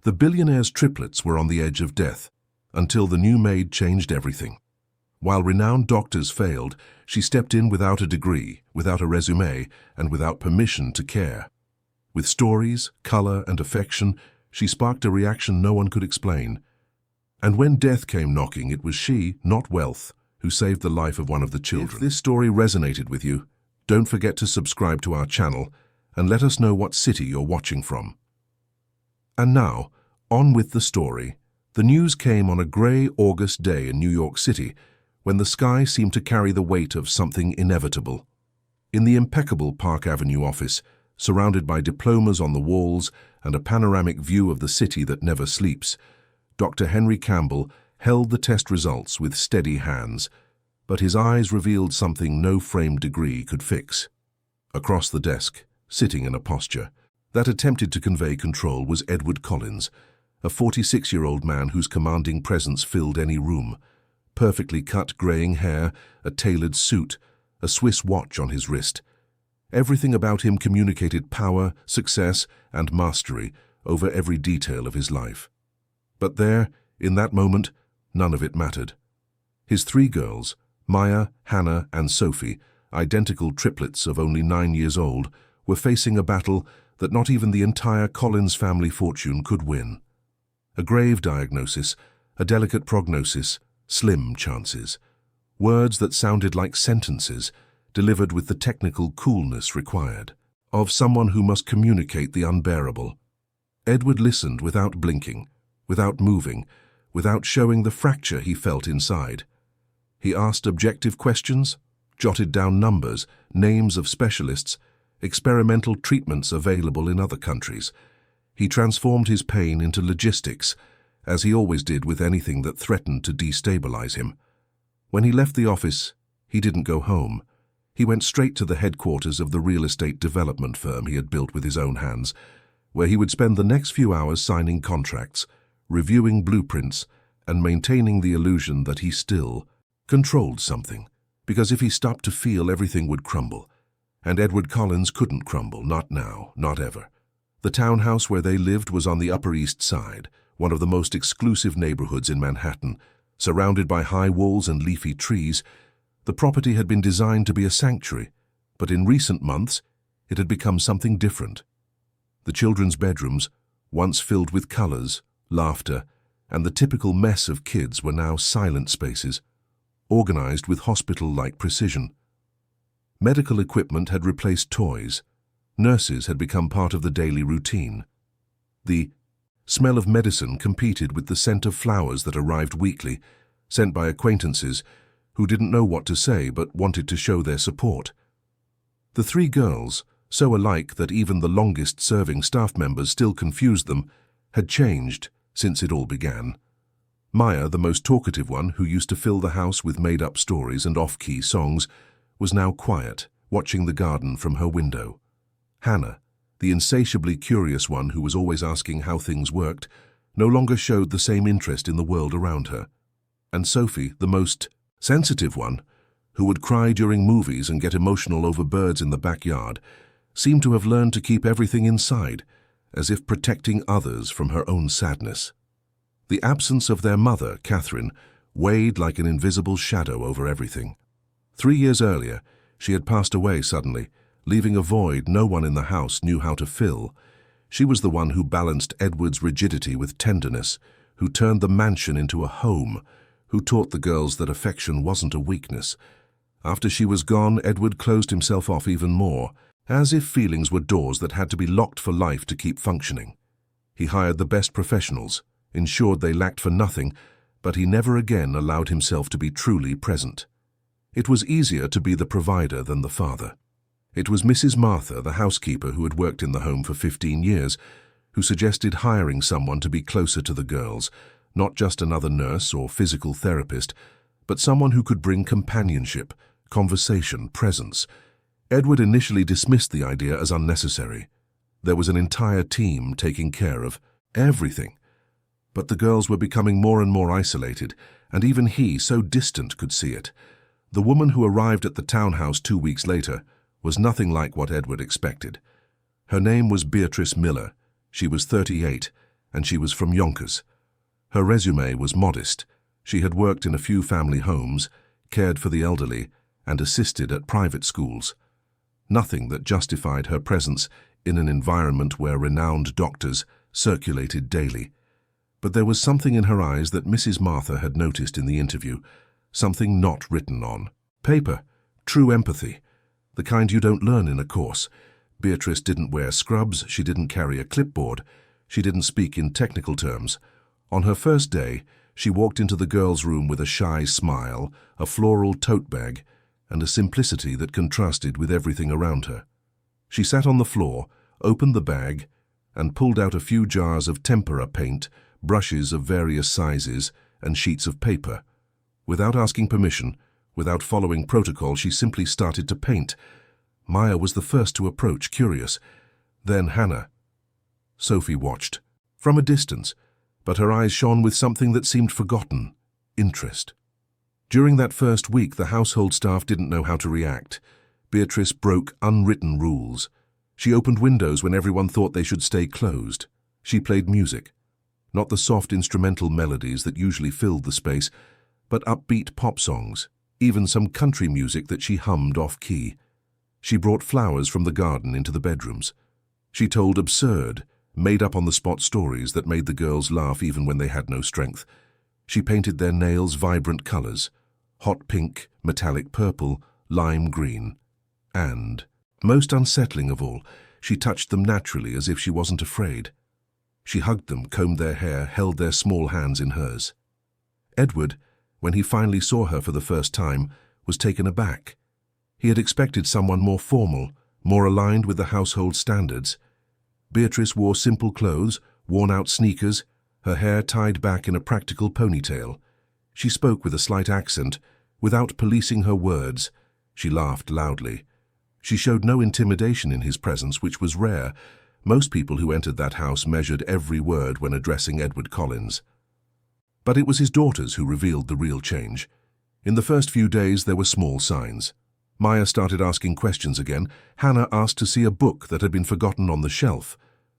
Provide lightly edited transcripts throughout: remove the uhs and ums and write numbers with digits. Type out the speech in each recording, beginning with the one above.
The billionaire's triplets were on the edge of death, until the new Maid changed everything. While renowned doctors failed, she stepped in without a degree, without a resume, and without permission to care. With stories, color, and affection, she sparked a reaction no one could explain. And when death came knocking, it was she, not wealth, who saved the life of one of the children. If this story resonated with you, don't forget to subscribe to our channel and let us know what city you're watching from. And now, on with the story. The news came on a grey August day in New York City, when the sky seemed to carry the weight of something inevitable. In the impeccable Park Avenue office, surrounded by diplomas on the walls and a panoramic view of the city that never sleeps, Dr. Henry Campbell held the test results with steady hands, but his eyes revealed something no framed degree could fix. Across the desk, sitting in a posture that attempted to convey control, was Edward Collins, a 46-year-old man whose commanding presence filled any room. Perfectly cut graying hair, a tailored suit, a Swiss watch on his wrist. Everything about him communicated power, success, and mastery over every detail of his life. But there, in that moment, none of it mattered. His three girls, Maya, Hannah, and Sophie, identical triplets of only 9 years old, were facing a battle that not even the entire Collins family fortune could win. A grave diagnosis, a delicate prognosis, slim chances. Words that sounded like sentences, delivered with the technical coolness required of someone who must communicate the unbearable. Edward listened without blinking, without moving, without showing the fracture he felt inside. He asked objective questions, jotted down numbers, names of specialists, experimental treatments available in other countries. He transformed his pain into logistics, as he always did with anything that threatened to destabilize him. When he left the office, he didn't go home. He went straight to the headquarters of the real estate development firm he had built with his own hands, where he would spend the next few hours signing contracts, reviewing blueprints, and maintaining the illusion that he still controlled something, because if he stopped to feel, everything would crumble. And Edward Collins couldn't crumble, not now, not ever. The townhouse where they lived was on the Upper East Side, one of the most exclusive neighborhoods in Manhattan. Surrounded by high walls and leafy trees, the property had been designed to be a sanctuary, but in recent months, it had become something different. The children's bedrooms, once filled with colors, laughter, and the typical mess of kids, were now silent spaces, organized with hospital-like precision. Medical equipment had replaced toys. Nurses had become part of the daily routine. The smell of medicine competed with the scent of flowers that arrived weekly, sent by acquaintances who didn't know what to say but wanted to show their support. The three girls, so alike that even the longest-serving staff members still confused them, had changed since it all began. Maya, the most talkative one, who used to fill the house with made-up stories and off-key songs, was now quiet, watching the garden from her window. Hannah, the insatiably curious one who was always asking how things worked, no longer showed the same interest in the world around her. And Sophie, the most sensitive one, who would cry during movies and get emotional over birds in the backyard, seemed to have learned to keep everything inside, as if protecting others from her own sadness. The absence of their mother, Catherine, weighed like an invisible shadow over everything. 3 years earlier, she had passed away suddenly, leaving a void no one in the house knew how to fill. She was the one who balanced Edward's rigidity with tenderness, who turned the mansion into a home, who taught the girls that affection wasn't a weakness. After she was gone, Edward closed himself off even more, as if feelings were doors that had to be locked for life to keep functioning. He hired the best professionals, ensured they lacked for nothing, but he never again allowed himself to be truly present. It was easier to be the provider than the father. It was Mrs. Martha, the housekeeper who had worked in the home for 15 years, who suggested hiring someone to be closer to the girls, not just another nurse or physical therapist, but someone who could bring companionship, conversation, presence. Edward initially dismissed the idea as unnecessary. There was an entire team taking care of everything. But the girls were becoming more and more isolated, and even he, so distant, could see it. The woman who arrived at the townhouse 2 weeks later was nothing like what Edward expected. Her name was Beatrice Miller. She was 38, and she was from Yonkers. Her resume was modest. She had worked in a few family homes, cared for the elderly, and assisted at private schools. Nothing that justified her presence in an environment where renowned doctors circulated daily. But there was something in her eyes that Mrs. Martha had noticed in the interview, something not written on paper, true empathy, the kind you don't learn in a course. Beatrice didn't wear scrubs, she didn't carry a clipboard, she didn't speak in technical terms. On her first day, she walked into the girls' room with a shy smile, a floral tote bag, and a simplicity that contrasted with everything around her. She sat on the floor, opened the bag, and pulled out a few jars of tempera paint, brushes of various sizes, and sheets of paper. Without asking permission, without following protocol, she simply started to paint. Maya was the first to approach, curious. Then Hannah. Sophie watched, from a distance, but her eyes shone with something that seemed forgotten, interest. During that first week, the household staff didn't know how to react. Beatrice broke unwritten rules. She opened windows when everyone thought they should stay closed. She played music, not the soft instrumental melodies that usually filled the space, but upbeat pop songs, even some country music that she hummed off-key. She brought flowers from the garden into the bedrooms. She told absurd, made-up-on-the-spot stories that made the girls laugh even when they had no strength. She painted their nails vibrant colors, hot pink, metallic purple, lime green. And, most unsettling of all, she touched them naturally as if she wasn't afraid. She hugged them, combed their hair, held their small hands in hers. Edward, when he finally saw her for the first time, was taken aback. He had expected someone more formal, more aligned with the household standards. Beatrice wore simple clothes, worn-out sneakers, her hair tied back in a practical ponytail. She spoke with a slight accent, without policing her words. She laughed loudly. She showed no intimidation in his presence, which was rare. Most people who entered that house measured every word when addressing Edward Collins. But it was his daughters who revealed the real change. In the first few days, there were small signs. Maya started asking questions again. Hannah asked to see a book that had been forgotten on the shelf.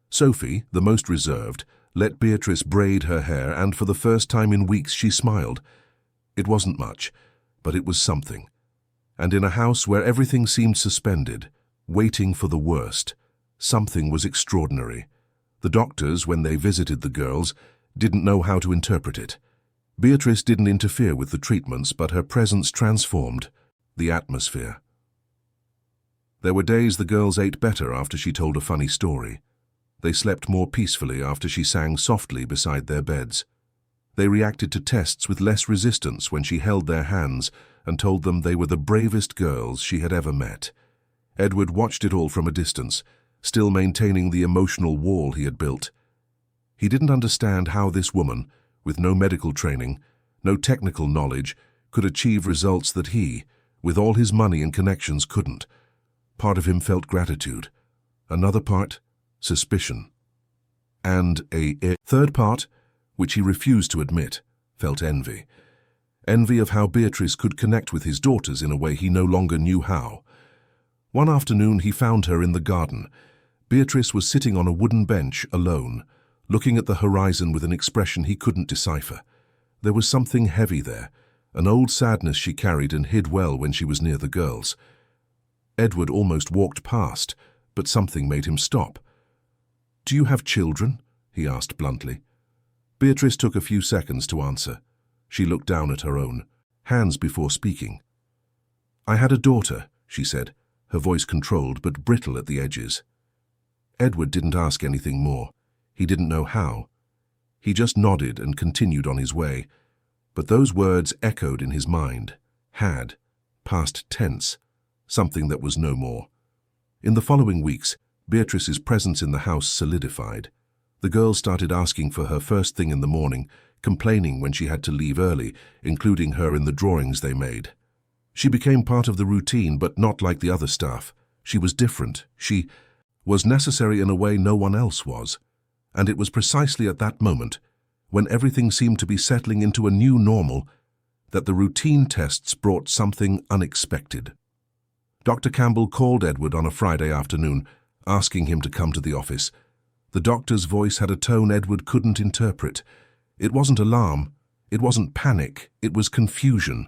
Sophie, the most reserved, let Beatrice braid her hair, and for the first time in weeks she smiled. It wasn't much, but it was something. And in a house where everything seemed suspended, waiting for the worst, something was extraordinary. The doctors, when they visited the girls, didn't know how to interpret it. Beatrice didn't interfere with the treatments, but her presence transformed the atmosphere. There were days the girls ate better after she told a funny story. They slept more peacefully after she sang softly beside their beds. They reacted to tests with less resistance when she held their hands and told them they were the bravest girls she had ever met. Edward watched it all from a distance, still maintaining the emotional wall he had built. He didn't understand how this woman, with no medical training, no technical knowledge, could achieve results that he, with all his money and connections, couldn't. Part of him felt gratitude. Another part, suspicion. And a third part, which he refused to admit, felt envy. Envy of how Beatrice could connect with his daughters in a way he no longer knew how. One afternoon he found her in the garden. Beatrice was sitting on a wooden bench, alone, looking at the horizon with an expression he couldn't decipher. There was something heavy there, an old sadness she carried and hid well when she was near the girls. Edward almost walked past, but something made him stop. "Do you have children?" he asked bluntly. Beatrice took a few seconds to answer. She looked down at her own hands before speaking. "I had a daughter," she said, her voice controlled but brittle at the edges. Edward didn't ask anything more. He didn't know how. He just nodded and continued on his way. But those words echoed in his mind. Had. Past tense. Something that was no more. In the following weeks, Beatrice's presence in the house solidified. The girls started asking for her first thing in the morning, complaining when she had to leave early, including her in the drawings they made. She became part of the routine, but not like the other staff. She was different. She was necessary in a way no one else was. And it was precisely at that moment, when everything seemed to be settling into a new normal, that the routine tests brought something unexpected. Dr. Campbell called Edward on a Friday afternoon, asking him to come to the office. The doctor's voice had a tone Edward couldn't interpret. It wasn't alarm, it wasn't panic, it was confusion.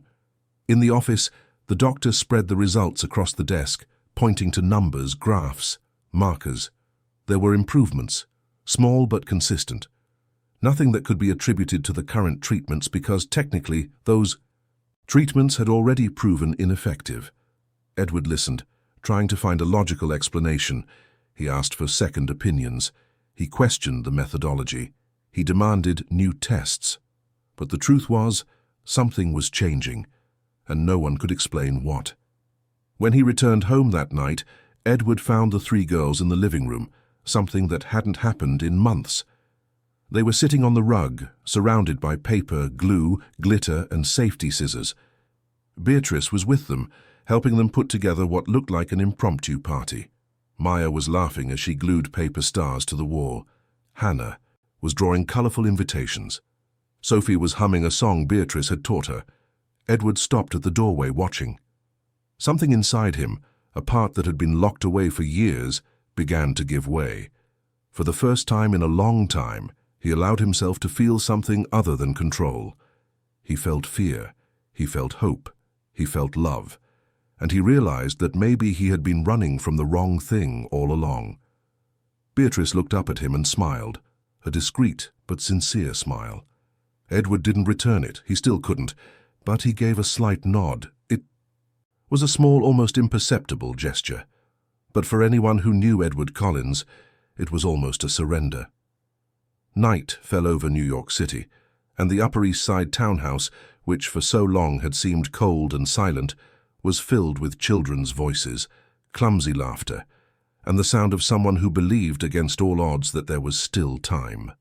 In the office, the doctor spread the results across the desk, pointing to numbers, graphs, markers. There were improvements, small but consistent. Nothing that could be attributed to the current treatments because technically those treatments had already proven ineffective. Edward listened, trying to find a logical explanation. He asked for second opinions. He questioned the methodology. He demanded new tests. But the truth was, something was changing, and no one could explain what. When he returned home that night, Edward found the three girls in the living room, something that hadn't happened in months. They were sitting on the rug, surrounded by paper, glue, glitter, and safety scissors. Beatrice was with them, helping them put together what looked like an impromptu party. Maya was laughing as she glued paper stars to the wall. Hannah was drawing colorful invitations. Sophie was humming a song Beatrice had taught her. Edward stopped at the doorway watching. Something inside him, a part that had been locked away for years, began to give way. For the first time in a long time, he allowed himself to feel something other than control. He felt fear, he felt hope, he felt love, and he realized that maybe he had been running from the wrong thing all along. Beatrice looked up at him and smiled, a discreet but sincere smile. Edward didn't return it, he still couldn't, but he gave a slight nod. It was a small, almost imperceptible gesture, but for anyone who knew Edward Collins, it was almost a surrender. Night fell over New York City, and the Upper East Side townhouse, which for so long had seemed cold and silent, was filled with children's voices, clumsy laughter, and the sound of someone who believed against all odds that there was still time.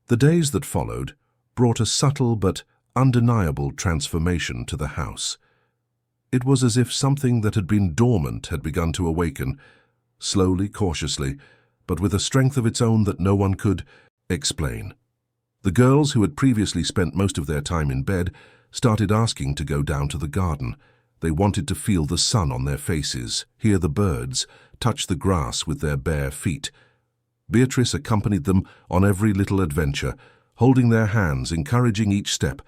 The days that followed brought a subtle but undeniable transformation to the house. It was as if something that had been dormant had begun to awaken, slowly, cautiously, but with a strength of its own that no one could explain. The girls, who had previously spent most of their time in bed, started asking to go down to the garden. They wanted to feel the sun on their faces, hear the birds, touch the grass with their bare feet. Beatrice accompanied them on every little adventure, holding their hands, encouraging each step,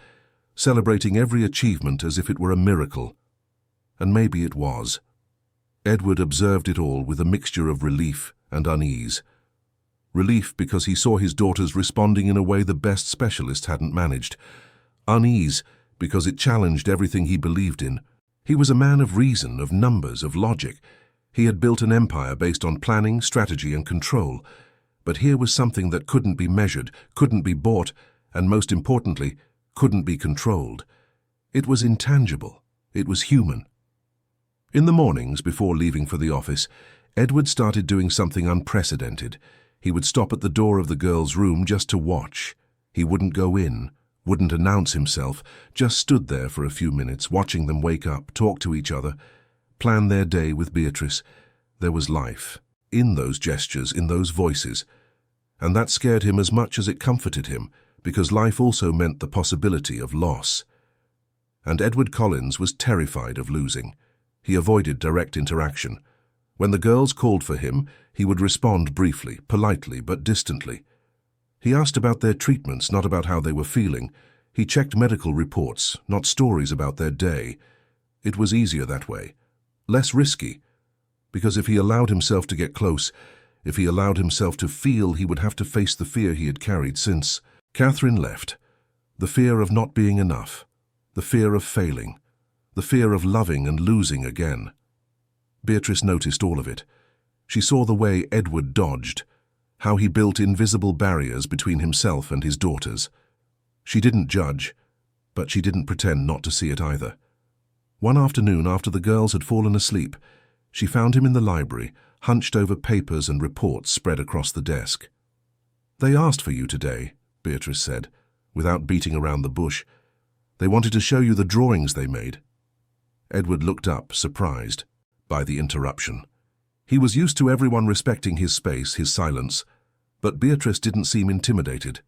celebrating every achievement as if it were a miracle. And maybe it was. Edward observed it all with a mixture of relief and unease. Relief because he saw his daughters responding in a way the best specialist hadn't managed. Unease because it challenged everything he believed in. He was a man of reason, of numbers, of logic. He had built an empire based on planning, strategy, and control. But here was something that couldn't be measured, couldn't be bought, and most importantly, couldn't be controlled. It was intangible. It was human. In the mornings, before leaving for the office, Edward started doing something unprecedented. He would stop at the door of the girls' room just to watch. He wouldn't go in, wouldn't announce himself, just stood there for a few minutes, watching them wake up, talk to each other, plan their day with Beatrice. There was life in those gestures, in those voices, and that scared him as much as it comforted him, because life also meant the possibility of loss. And Edward Collins was terrified of losing. He avoided direct interaction. When the girls called for him, he would respond briefly, politely, but distantly. He asked about their treatments, not about how they were feeling. He checked medical reports, not stories about their day. It was easier that way, less risky, because if he allowed himself to get close, if he allowed himself to feel, he would have to face the fear he had carried since Catherine left. The fear of not being enough, the fear of failing, the fear of loving and losing again. Beatrice noticed all of it. She saw the way Edward dodged, how he built invisible barriers between himself and his daughters. She didn't judge, but she didn't pretend not to see it either. One afternoon, after the girls had fallen asleep, she found him in the library, hunched over papers and reports spread across the desk. "They asked for you today," Beatrice said, without beating around the bush. "They wanted to show you the drawings they made." Edward looked up, surprised by the interruption. He was used to everyone respecting his space, his silence, but Beatrice didn't seem intimidated.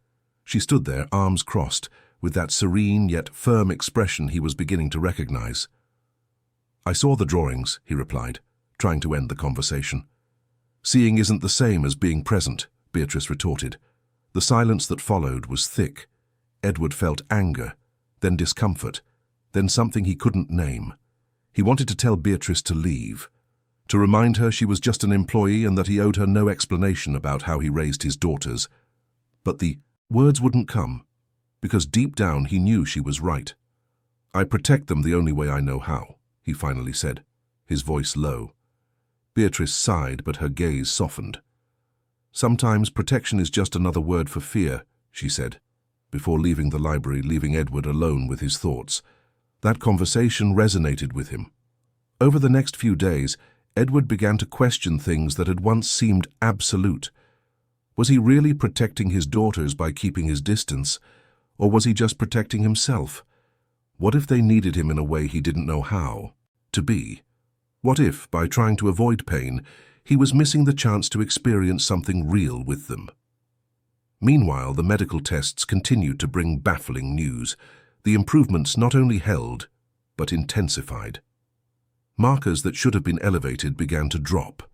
She stood there, arms crossed, with that serene yet firm expression he was beginning to recognize. "I saw the drawings," he replied, trying to end the conversation. Seeing isn't the same as being present, Beatrice retorted. The silence that followed was thick. Edward felt anger, then discomfort, then something he couldn't name. He wanted to tell Beatrice to leave, to remind her she was just an employee and that he owed her no explanation about how he raised his daughters. But the words wouldn't come, because deep down he knew she was right. "I protect them the only way I know how," he finally said, his voice low. Beatrice sighed, but her gaze softened. "Sometimes protection is just another word for fear," she said, before leaving the library, leaving Edward alone with his thoughts. That conversation resonated with him. Over the next few days, Edward began to question things that had once seemed absolute. Was he really protecting his daughters by keeping his distance, or was he just protecting himself? What if they needed him in a way he didn't know how to be? What if, by trying to avoid pain, he was missing the chance to experience something real with them? Meanwhile, the medical tests continued to bring baffling news. The improvements not only held, but intensified. Markers that should have been elevated began to drop.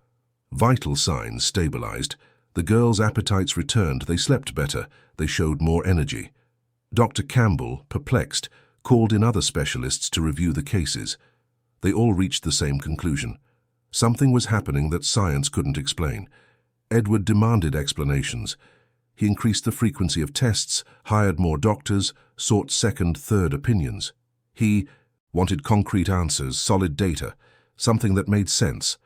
Vital signs stabilized. The girls' appetites returned. They slept better. They showed more energy. Dr. Campbell, perplexed, called in other specialists to review the cases. They all reached the same conclusion. Something was happening that science couldn't explain. Edward demanded explanations. He increased the frequency of tests, hired more doctors, sought second, third opinions. He wanted concrete answers, solid data, something that made sense.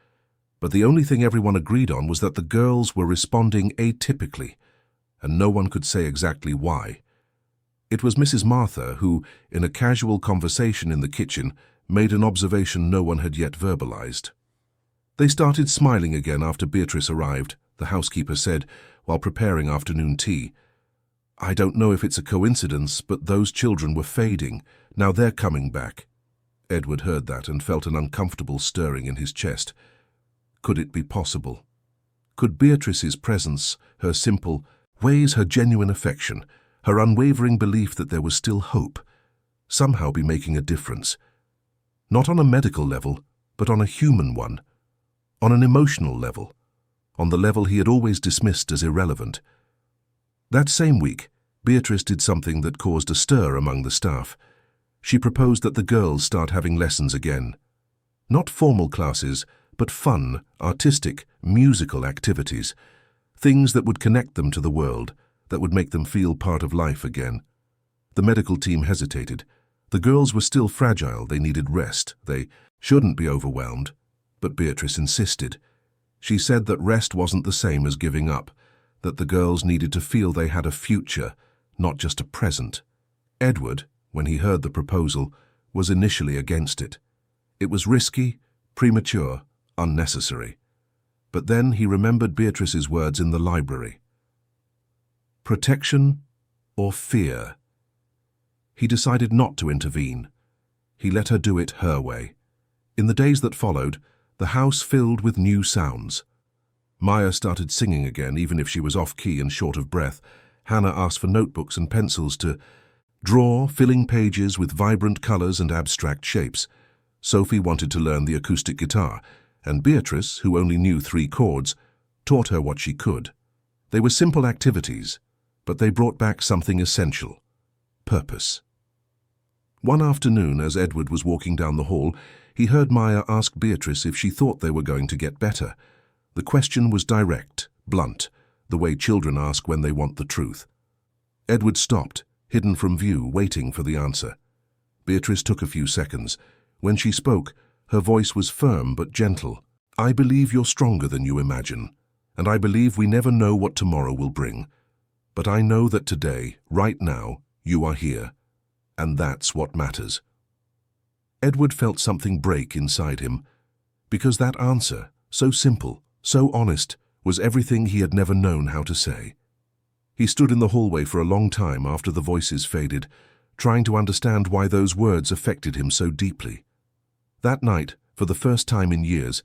But the only thing everyone agreed on was that the girls were responding atypically, and no one could say exactly why. It was Mrs. Martha who, in a casual conversation in the kitchen, made an observation no one had yet verbalized. They started smiling again after Beatrice arrived, the housekeeper said, while preparing afternoon tea. "I don't know if it's a coincidence, but those children were fading. Now they're coming back." Edward heard that and felt an uncomfortable stirring in his chest. Could it be possible? Could Beatrice's presence, her simple ways, her genuine affection, her unwavering belief that there was still hope, somehow be making a difference? Not on a medical level, but on a human one. On an emotional level. On the level he had always dismissed as irrelevant. That same week, Beatrice did something that caused a stir among the staff. She proposed that the girls start having lessons again. Not formal classes, but fun, artistic, musical activities. Things that would connect them to the world, that would make them feel part of life again. The medical team hesitated. The girls were still fragile, they needed rest, they shouldn't be overwhelmed. But Beatrice insisted. She said that rest wasn't the same as giving up, that the girls needed to feel they had a future, not just a present. Edward, when he heard the proposal, was initially against it. It was risky, premature, unnecessary. But then he remembered Beatrice's words in the library. Protection or fear? He decided not to intervene. He let her do it her way. In the days that followed, the house filled with new sounds. Maya started singing again, even if she was off-key and short of breath. Hannah asked for notebooks and pencils to draw, filling pages with vibrant colors and abstract shapes. Sophie wanted to learn the acoustic guitar, and Beatrice, who only knew 3 chords, taught her what she could. They were simple activities, but they brought back something essential: purpose. One afternoon, as Edward was walking down the hall, he heard Maya ask Beatrice if she thought they were going to get better. The question was direct, blunt, the way children ask when they want the truth. Edward stopped, hidden from view, waiting for the answer. Beatrice took a few seconds. When she spoke, her voice was firm but gentle. "I believe you're stronger than you imagine, and I believe we never know what tomorrow will bring. But I know that today, right now, you are here, and that's what matters." Edward felt something break inside him, because that answer, so simple, so honest, was everything he had never known how to say. He stood in the hallway for a long time after the voices faded, trying to understand why those words affected him so deeply. That night, for the first time in years,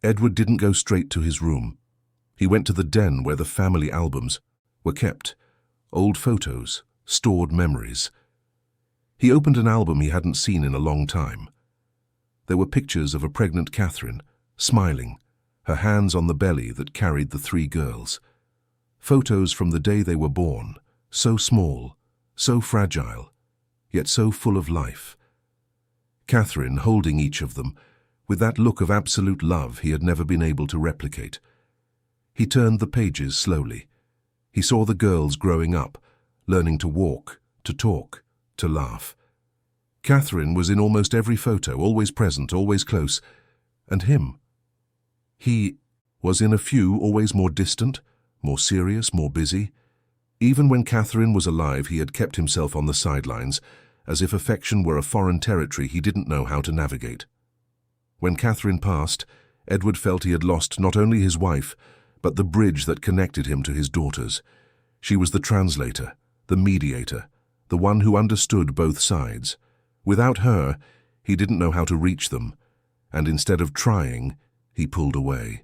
Edward didn't go straight to his room. He went to the den where the family albums were kept, old photos, stored memories. He opened an album he hadn't seen in a long time. There were pictures of a pregnant Catherine, smiling, her hands on the belly that carried the three girls. Photos from the day they were born, so small, so fragile, yet so full of life. Catherine holding each of them, with that look of absolute love he had never been able to replicate. He turned the pages slowly. He saw the girls growing up, learning to walk, to talk, to laugh. Catherine was in almost every photo, always present, always close. And him? He was in a few, always more distant, more serious, more busy. Even when Catherine was alive, he had kept himself on the sidelines, as if affection were a foreign territory he didn't know how to navigate. When Catherine passed, Edward felt he had lost not only his wife, but the bridge that connected him to his daughters. She was the translator, the mediator, the one who understood both sides. Without her, he didn't know how to reach them, and instead of trying, he pulled away.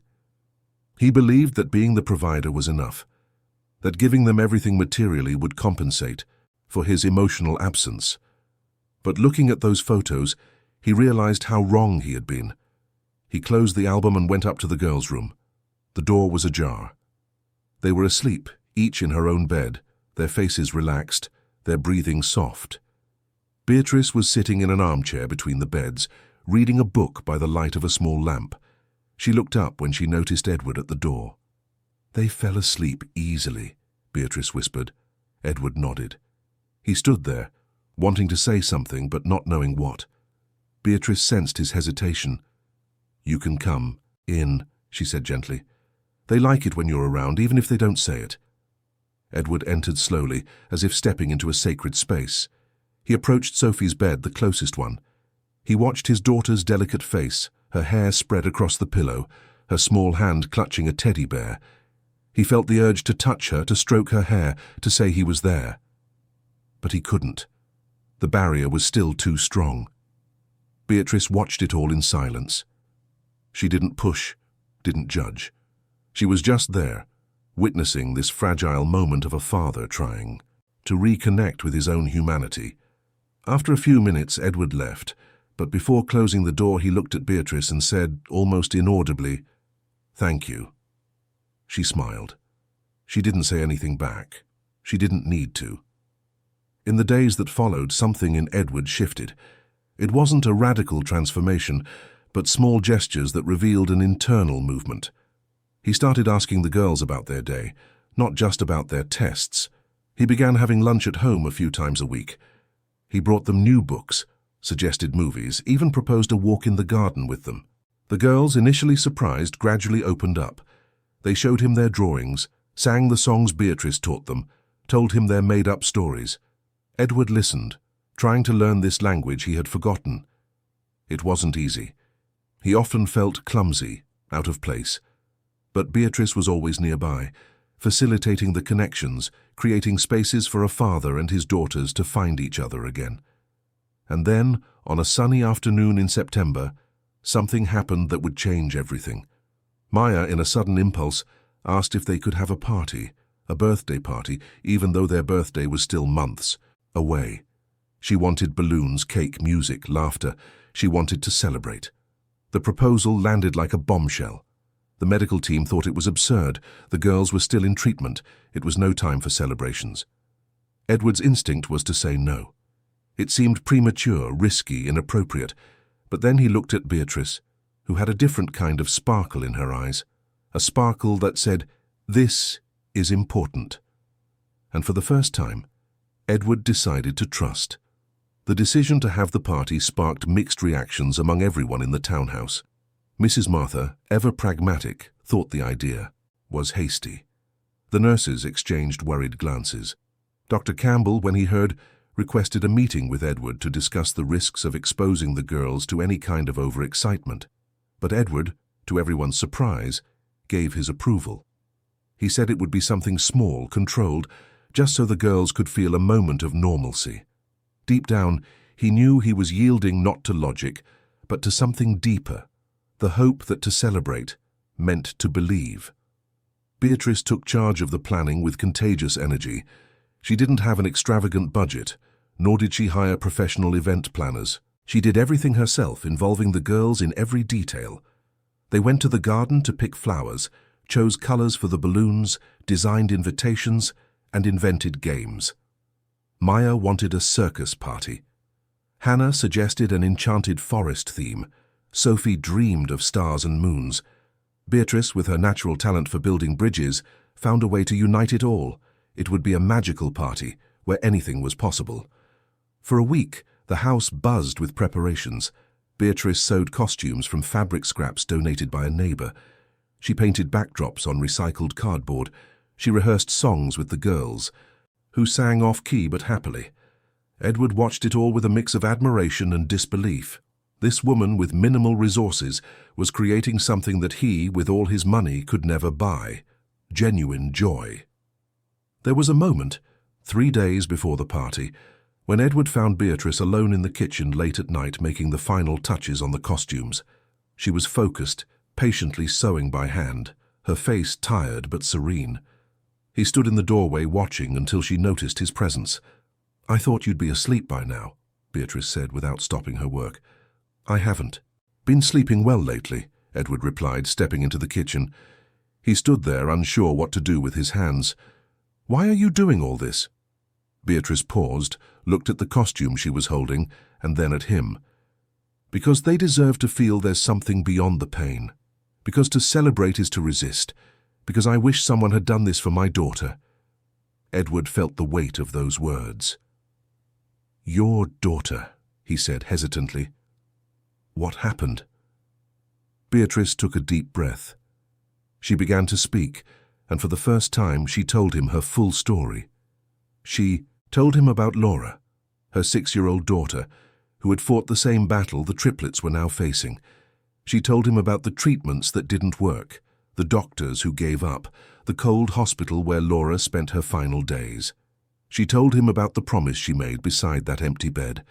He believed that being the provider was enough, that giving them everything materially would compensate for his emotional absence. But looking at those photos, he realized how wrong he had been. He closed the album and went up to the girls' room. The door was ajar. They were asleep, each in her own bed, their faces relaxed, their breathing soft. Beatrice was sitting in an armchair between the beds, reading a book by the light of a small lamp. She looked up when she noticed Edward at the door. "They fell asleep easily," Beatrice whispered. Edward nodded. He stood there, wanting to say something but not knowing what. Beatrice sensed his hesitation. "You can come in," she said gently. "They like it when you're around, even if they don't say it." Edward entered slowly, as if stepping into a sacred space. He approached Sophie's bed, the closest one. He watched his daughter's delicate face, her hair spread across the pillow, her small hand clutching a teddy bear. He felt the urge to touch her, to stroke her hair, to say he was there. But he couldn't. The barrier was still too strong. Beatrice watched it all in silence. She didn't push, didn't judge. She was just there, witnessing this fragile moment of a father trying to reconnect with his own humanity. After a few minutes, Edward left, but before closing the door he looked at Beatrice and said, almost inaudibly, "Thank you." She smiled. She didn't say anything back. She didn't need to. In the days that followed, something in Edward shifted. It wasn't a radical transformation, but small gestures that revealed an internal movement. He started asking the girls about their day, not just about their tests. He began having lunch at home a few times a week. He brought them new books, suggested movies, even proposed a walk in the garden with them. The girls, initially surprised, gradually opened up. They showed him their drawings, sang the songs Beatrice taught them, told him their made-up stories. Edward listened, trying to learn this language he had forgotten. It wasn't easy. He often felt clumsy, out of place. But Beatrice was always nearby, facilitating the connections, creating spaces for a father and his daughters to find each other again. And then, on a sunny afternoon in September, something happened that would change everything. Maya, in a sudden impulse, asked if they could have a party, a birthday party, even though their birthday was still months away. She wanted balloons, cake, music, laughter. She wanted to celebrate. The proposal landed like a bombshell. The medical team thought it was absurd. The girls were still in treatment. It was no time for celebrations. Edward's instinct was to say no. It seemed premature, risky, inappropriate. But then he looked at Beatrice, who had a different kind of sparkle in her eyes, a sparkle that said, "This is important." And for the first time, Edward decided to trust. The decision to have the party sparked mixed reactions among everyone in the townhouse. Mrs. Martha, ever pragmatic, thought the idea was hasty. The nurses exchanged worried glances. Dr. Campbell, when he heard, requested a meeting with Edward to discuss the risks of exposing the girls to any kind of overexcitement. But Edward, to everyone's surprise, gave his approval. He said it would be something small, controlled, just so the girls could feel a moment of normalcy. Deep down, he knew he was yielding not to logic, but to something deeper, the hope that to celebrate meant to believe. Beatrice took charge of the planning with contagious energy. She didn't have an extravagant budget, nor did she hire professional event planners. She did everything herself, involving the girls in every detail. They went to the garden to pick flowers, chose colors for the balloons, designed invitations, and invented games. Maya wanted a circus party. Hannah suggested an enchanted forest theme. Sophie dreamed of stars and moons. Beatrice, with her natural talent for building bridges, found a way to unite it all. It would be a magical party, where anything was possible. For a week, the house buzzed with preparations. Beatrice sewed costumes from fabric scraps donated by a neighbor. She painted backdrops on recycled cardboard. She rehearsed songs with the girls, who sang off-key but happily. Edward watched it all with a mix of admiration and disbelief. This woman with minimal resources was creating something that he, with all his money, could never buy. Genuine joy. There was a moment, 3 days before the party, when Edward found Beatrice alone in the kitchen late at night making the final touches on the costumes. She was focused, patiently sewing by hand, her face tired but serene. He stood in the doorway watching until she noticed his presence. "I thought you'd be asleep by now," Beatrice said without stopping her work. "I haven't. Been sleeping well lately," Edward replied, stepping into the kitchen. He stood there, unsure what to do with his hands. "Why are you doing all this?" Beatrice paused, looked at the costume she was holding, and then at him. "Because they deserve to feel there's something beyond the pain. Because to celebrate is to resist. Because I wish someone had done this for my daughter." Edward felt the weight of those words. "Your daughter," he said hesitantly. "What happened?" Beatrice took a deep breath. She began to speak, and for the first time she told him her full story. She told him about Laura, her 6-year-old daughter, who had fought the same battle the triplets were now facing. She told him about the treatments that didn't work, the doctors who gave up, the cold hospital where Laura spent her final days. She told him about the promise she made beside that empty bed,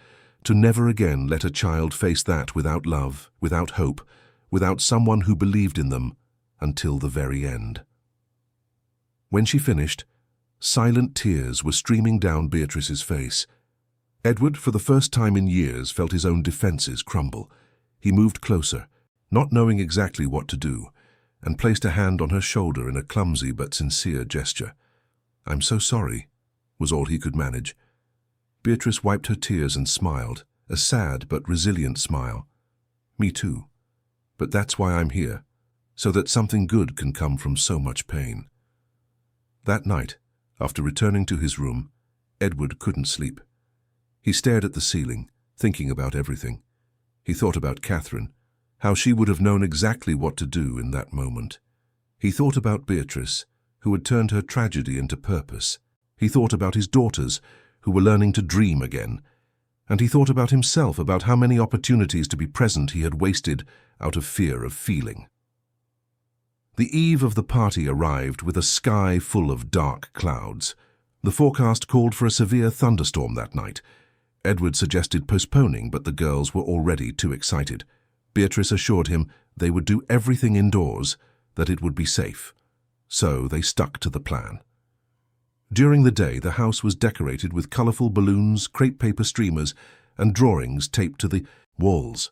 to never again let a child face that without love, without hope, without someone who believed in them, until the very end. When she finished, silent tears were streaming down Beatrice's face. Edward, for the first time in years, felt his own defenses crumble. He moved closer, not knowing exactly what to do, and placed a hand on her shoulder in a clumsy but sincere gesture. "I'm so sorry," was all he could manage. Beatrice wiped her tears and smiled, a sad but resilient smile. "Me too. But that's why I'm here, so that something good can come from so much pain." That night, after returning to his room, Edward couldn't sleep. He stared at the ceiling, thinking about everything. He thought about Catherine, how she would have known exactly what to do in that moment. He thought about Beatrice, who had turned her tragedy into purpose. He thought about his daughters, who were learning to dream again. And he thought about himself, about how many opportunities to be present he had wasted out of fear of feeling. The eve of the party arrived with a sky full of dark clouds. The forecast called for a severe thunderstorm that night. Edward suggested postponing, but the girls were already too excited. Beatrice assured him they would do everything indoors, that it would be safe. So they stuck to the plan. During the day, the house was decorated with colorful balloons, crepe paper streamers, and drawings taped to the walls.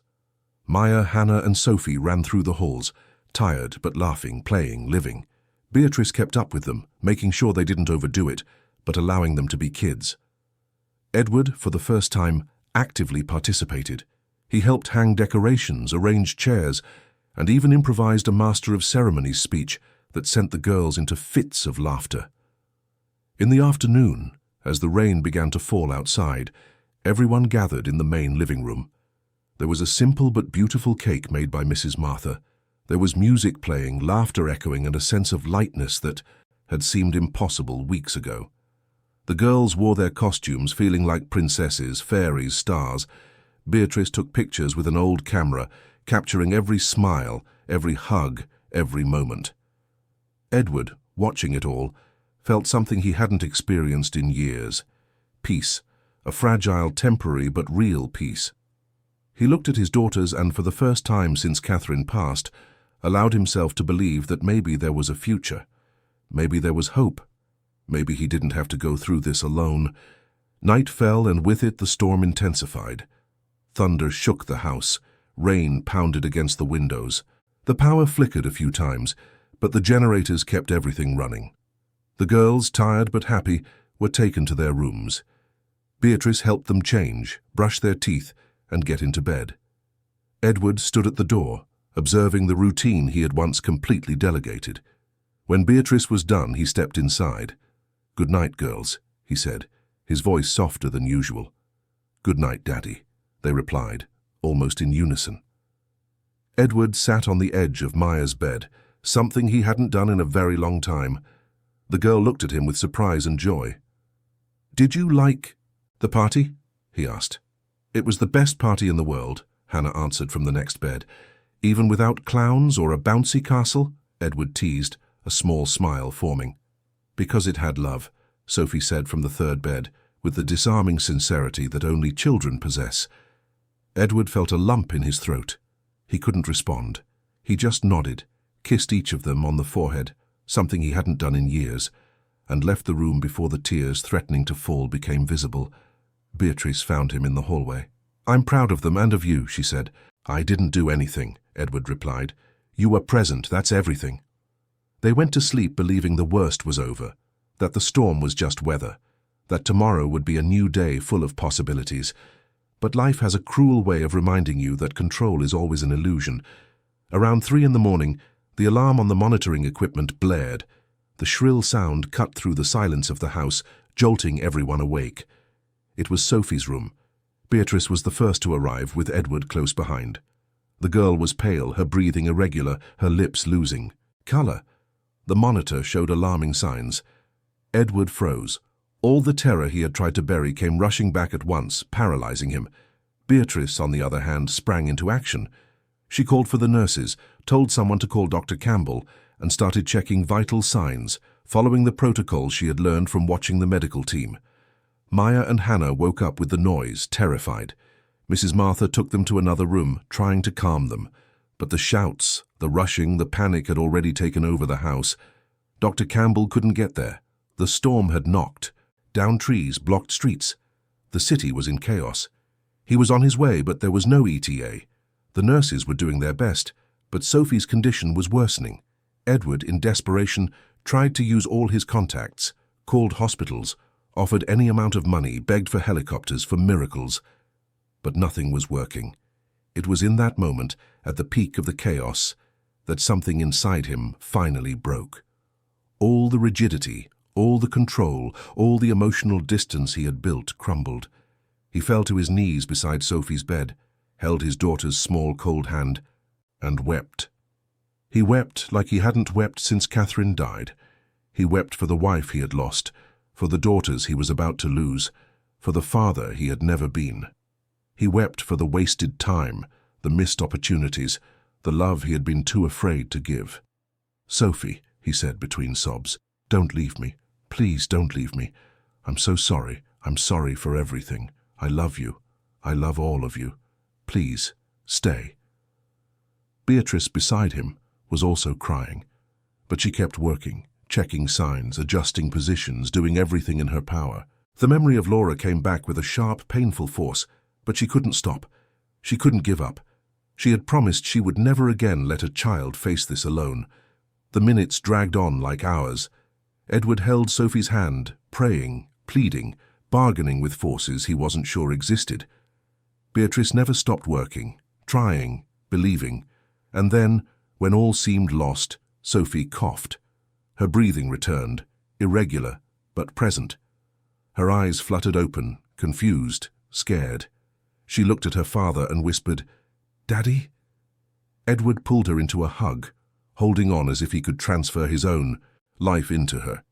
Maya, Hannah, and Sophie ran through the halls, tired but laughing, playing, living. Beatrice kept up with them, making sure they didn't overdo it, but allowing them to be kids. Edward, for the first time, actively participated. He helped hang decorations, arranged chairs, and even improvised a master of ceremonies speech that sent the girls into fits of laughter. In the afternoon, as the rain began to fall outside, everyone gathered in the main living room. There was a simple but beautiful cake made by Mrs. Martha. There was music playing, laughter echoing, and a sense of lightness that had seemed impossible weeks ago. The girls wore their costumes, feeling like princesses, fairies, stars. Beatrice took pictures with an old camera, capturing every smile, every hug, every moment. Edward, watching it all, felt something he hadn't experienced in years. Peace, a fragile, temporary but real peace. He looked at his daughters and, for the first time since Catherine passed, allowed himself to believe that maybe there was a future. Maybe there was hope. Maybe he didn't have to go through this alone. Night fell, and with it the storm intensified. Thunder shook the house. Rain pounded against the windows. The power flickered a few times, but the generators kept everything running. The girls, tired but happy, were taken to their rooms. Beatrice helped them change, brush their teeth, and get into bed. Edward stood at the door, observing the routine he had once completely delegated. When Beatrice was done, he stepped inside. "Good night, girls," he said, his voice softer than usual. "Good night, Daddy," they replied, almost in unison. Edward sat on the edge of Maya's bed, something he hadn't done in a very long time. The girl looked at him with surprise and joy. "Did you like the party?" he asked. "It was the best party in the world," Hannah answered from the next bed. "Even without clowns or a bouncy castle?" Edward teased, a small smile forming. "Because it had love," Sophie said from the third bed, with the disarming sincerity that only children possess. Edward felt a lump in his throat. He couldn't respond. He just nodded, kissed each of them on the forehead, something he hadn't done in years, and left the room before the tears threatening to fall became visible. Beatrice found him in the hallway. "I'm proud of them and of you," she said. "I didn't do anything," Edward replied. "You were present, that's everything." They went to sleep believing the worst was over, that the storm was just weather, that tomorrow would be a new day full of possibilities. But life has a cruel way of reminding you that control is always an illusion. Around 3 in the morning, the alarm on the monitoring equipment blared. The shrill sound cut through the silence of the house, jolting everyone awake. It was Sophie's room. Beatrice was the first to arrive, with Edward close behind. The girl was pale, her breathing irregular, her lips losing color. The monitor showed alarming signs. Edward froze. All the terror he had tried to bury came rushing back at once, paralyzing him. Beatrice, on the other hand, sprang into action. She called for the nurses, told someone to call Dr. Campbell, and started checking vital signs, following the protocols she had learned from watching the medical team. Maya and Hannah woke up with the noise, terrified. Mrs. Martha took them to another room, trying to calm them. But the shouts, the rushing, the panic had already taken over the house. Dr. Campbell couldn't get there. The storm had knocked. Down trees, blocked streets. The city was in chaos. He was on his way, but there was no ETA. The nurses were doing their best, but Sophie's condition was worsening. Edward, in desperation, tried to use all his contacts, called hospitals, offered any amount of money, begged for helicopters, for miracles. But nothing was working. It was in that moment, at the peak of the chaos, that something inside him finally broke. All the rigidity, all the control, all the emotional distance he had built crumbled. He fell to his knees beside Sophie's bed, held his daughter's small cold hand, and wept. He wept like he hadn't wept since Catherine died. He wept for the wife he had lost, for the daughters he was about to lose, for the father he had never been. He wept for the wasted time, the missed opportunities, the love he had been too afraid to give. "Sophie," he said between sobs, "don't leave me. Please don't leave me. I'm so sorry. I'm sorry for everything. I love you. I love all of you. Please, stay." Beatrice, beside him, was also crying, but she kept working, checking signs, adjusting positions, doing everything in her power. The memory of Laura came back with a sharp, painful force, but she couldn't stop. She couldn't give up. She had promised she would never again let a child face this alone. The minutes dragged on like hours. Edward held Sophie's hand, praying, pleading, bargaining with forces he wasn't sure existed. Beatrice never stopped working, trying, believing, and then, when all seemed lost, Sophie coughed. Her breathing returned, irregular, but present. Her eyes fluttered open, confused, scared. She looked at her father and whispered, "Daddy?" Edward pulled her into a hug, holding on as if he could transfer his own life into her.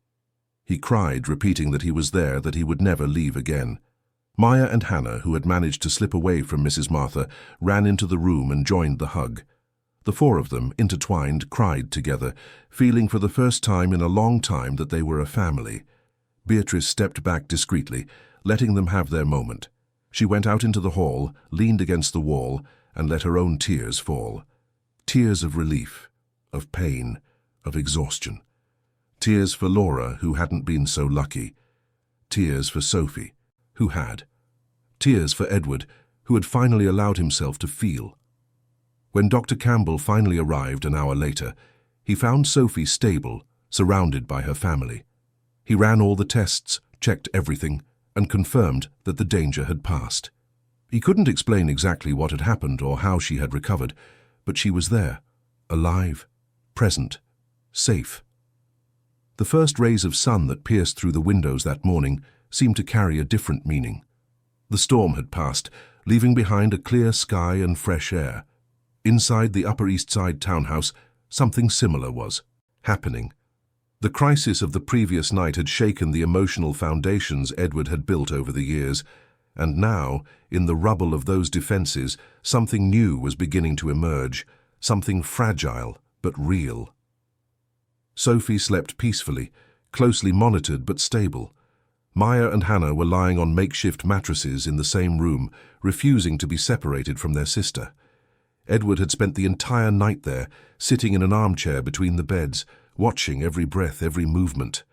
He cried, repeating that he was there, that he would never leave again. Maya and Hannah, who had managed to slip away from Mrs. Martha, ran into the room and joined the hug. The 4 of them, intertwined, cried together, feeling for the first time in a long time that they were a family. Beatrice stepped back discreetly, letting them have their moment. She went out into the hall, leaned against the wall, and let her own tears fall. Tears of relief, of pain, of exhaustion. Tears for Laura, who hadn't been so lucky. Tears for Sophie, who had. Tears for Edward, who had finally allowed himself to feel. When Dr. Campbell finally arrived an hour later, he found Sophie stable, surrounded by her family. He ran all the tests, checked everything, and confirmed that the danger had passed. He couldn't explain exactly what had happened or how she had recovered, but she was there, alive, present, safe. The first rays of sun that pierced through the windows that morning seemed to carry a different meaning. The storm had passed, leaving behind a clear sky and fresh air. Inside the Upper East Side townhouse, something similar was happening. The crisis of the previous night had shaken the emotional foundations Edward had built over the years, and now, in the rubble of those defenses, something new was beginning to emerge, something fragile but real. Sophie slept peacefully, closely monitored but stable. Maya and Hannah were lying on makeshift mattresses in the same room, refusing to be separated from their sister. Edward had spent the entire night there, sitting in an armchair between the beds, watching every breath, every movement.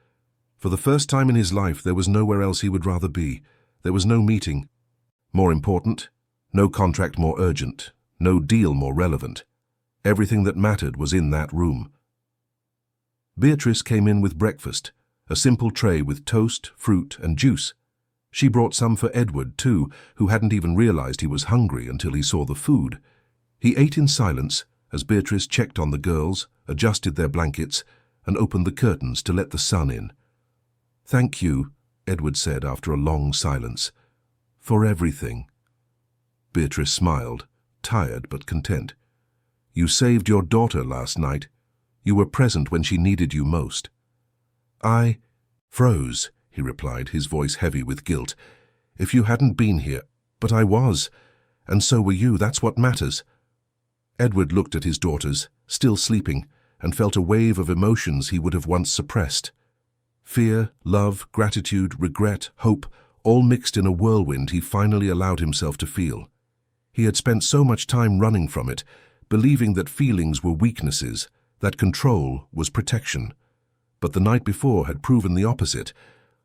For the first time in his life, there was nowhere else he would rather be. There was no meeting more important, no contract more urgent, no deal more relevant. Everything that mattered was in that room. Beatrice came in with breakfast, a simple tray with toast, fruit, and juice. She brought some for Edward, too, who hadn't even realized he was hungry until he saw the food. He ate in silence as Beatrice checked on the girls, adjusted their blankets, and opened the curtains to let the sun in. "Thank you," Edward said after a long silence, "for everything." Beatrice smiled, tired but content. "You saved your daughter last night. You were present when she needed you most." "I froze," he replied, his voice heavy with guilt. "If you hadn't been here, but I was, and so were you, that's what matters." Edward looked at his daughters, still sleeping, and felt a wave of emotions he would have once suppressed. Fear, love, gratitude, regret, hope, all mixed in a whirlwind he finally allowed himself to feel. He had spent so much time running from it, believing that feelings were weaknesses, that control was protection. But the night before had proven the opposite.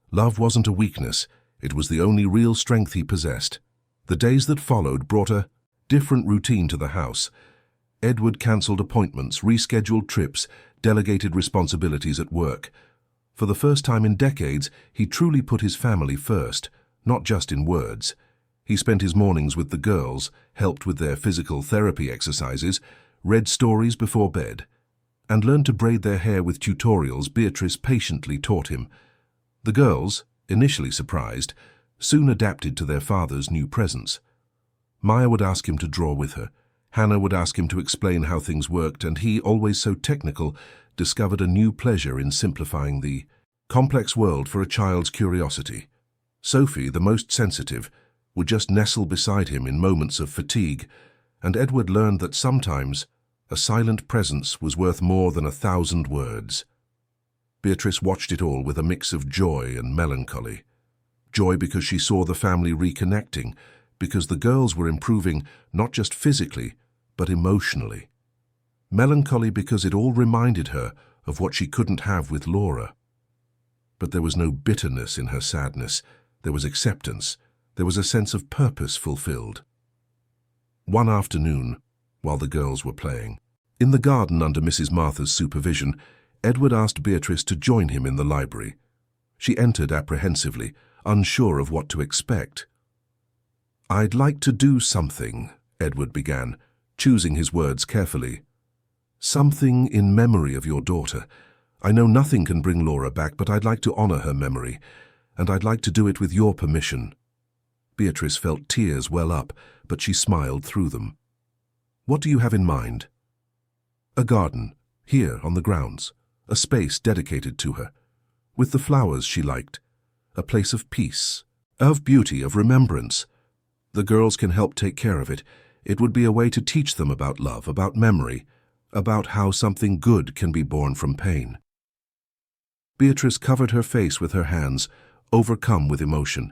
Love wasn't a weakness, it was the only real strength he possessed. The days that followed brought a different routine to the house. Edward cancelled appointments, rescheduled trips, delegated responsibilities at work. For the first time in decades, he truly put his family first, not just in words. He spent his mornings with the girls, helped with their physical therapy exercises, read stories before bed, and learned to braid their hair with tutorials Beatrice patiently taught him. The girls, initially surprised, soon adapted to their father's new presence. Maya would ask him to draw with her. Hannah would ask him to explain how things worked, and he, always so technical, discovered a new pleasure in simplifying the complex world for a child's curiosity. Sophie, the most sensitive, would just nestle beside him in moments of fatigue, and Edward learned that sometimes a silent presence was worth more than 1,000 words. Beatrice watched it all with a mix of joy and melancholy. Joy because she saw the family reconnecting, because the girls were improving not just physically, but emotionally. Melancholy because it all reminded her of what she couldn't have with Laura. But there was no bitterness in her sadness. There was acceptance. There was a sense of purpose fulfilled. One afternoon, while the girls were playing, in the garden under Mrs. Martha's supervision, Edward asked Beatrice to join him in the library. She entered apprehensively, unsure of what to expect. "I'd like to do something," Edward began, choosing his words carefully. "Something in memory of your daughter. I know nothing can bring Laura back, but I'd like to honor her memory, and I'd like to do it with your permission." Beatrice felt tears well up, but she smiled through them. "What do you have in mind?" "A garden, here on the grounds, a space dedicated to her, with the flowers she liked, a place of peace, of beauty, of remembrance. The girls can help take care of it. It would be a way to teach them about love, about memory, about how something good can be born from pain." Beatrice covered her face with her hands, overcome with emotion.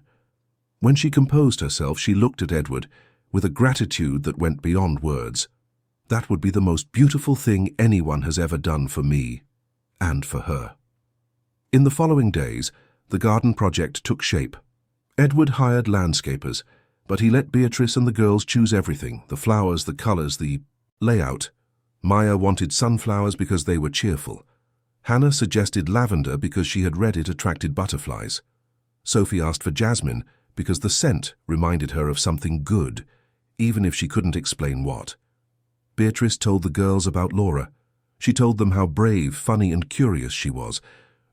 When she composed herself, she looked at Edward with a gratitude that went beyond words. "That would be the most beautiful thing anyone has ever done for me, and for her." In the following days, the garden project took shape. Edward hired landscapers, but he let Beatrice and the girls choose everything: the flowers, the colors, the Layout. Maya wanted sunflowers because they were cheerful. Hannah suggested lavender because she had read it attracted butterflies. Sophie asked for jasmine because the scent reminded her of something good, even if she couldn't explain what. Beatrice told the girls about Laura. She told them how brave, funny, and curious she was.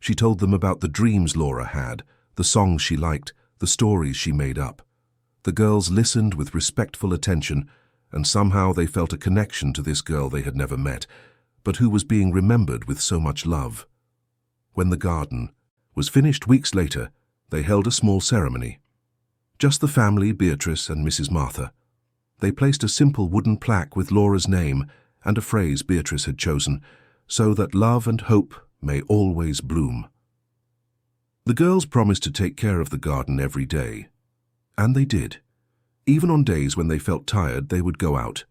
She told them about the dreams Laura had, the songs she liked, the stories she made up. The girls listened with respectful attention, and somehow they felt a connection to this girl they had never met, but who was being remembered with so much love. When the garden was finished weeks later, they held a small ceremony. Just the family, Beatrice and Mrs. Martha. They placed a simple wooden plaque with Laura's name and a phrase Beatrice had chosen, so that love and hope may always bloom. The girls promised to take care of the garden every day, and they did. Even on days when they felt tired, they would go out,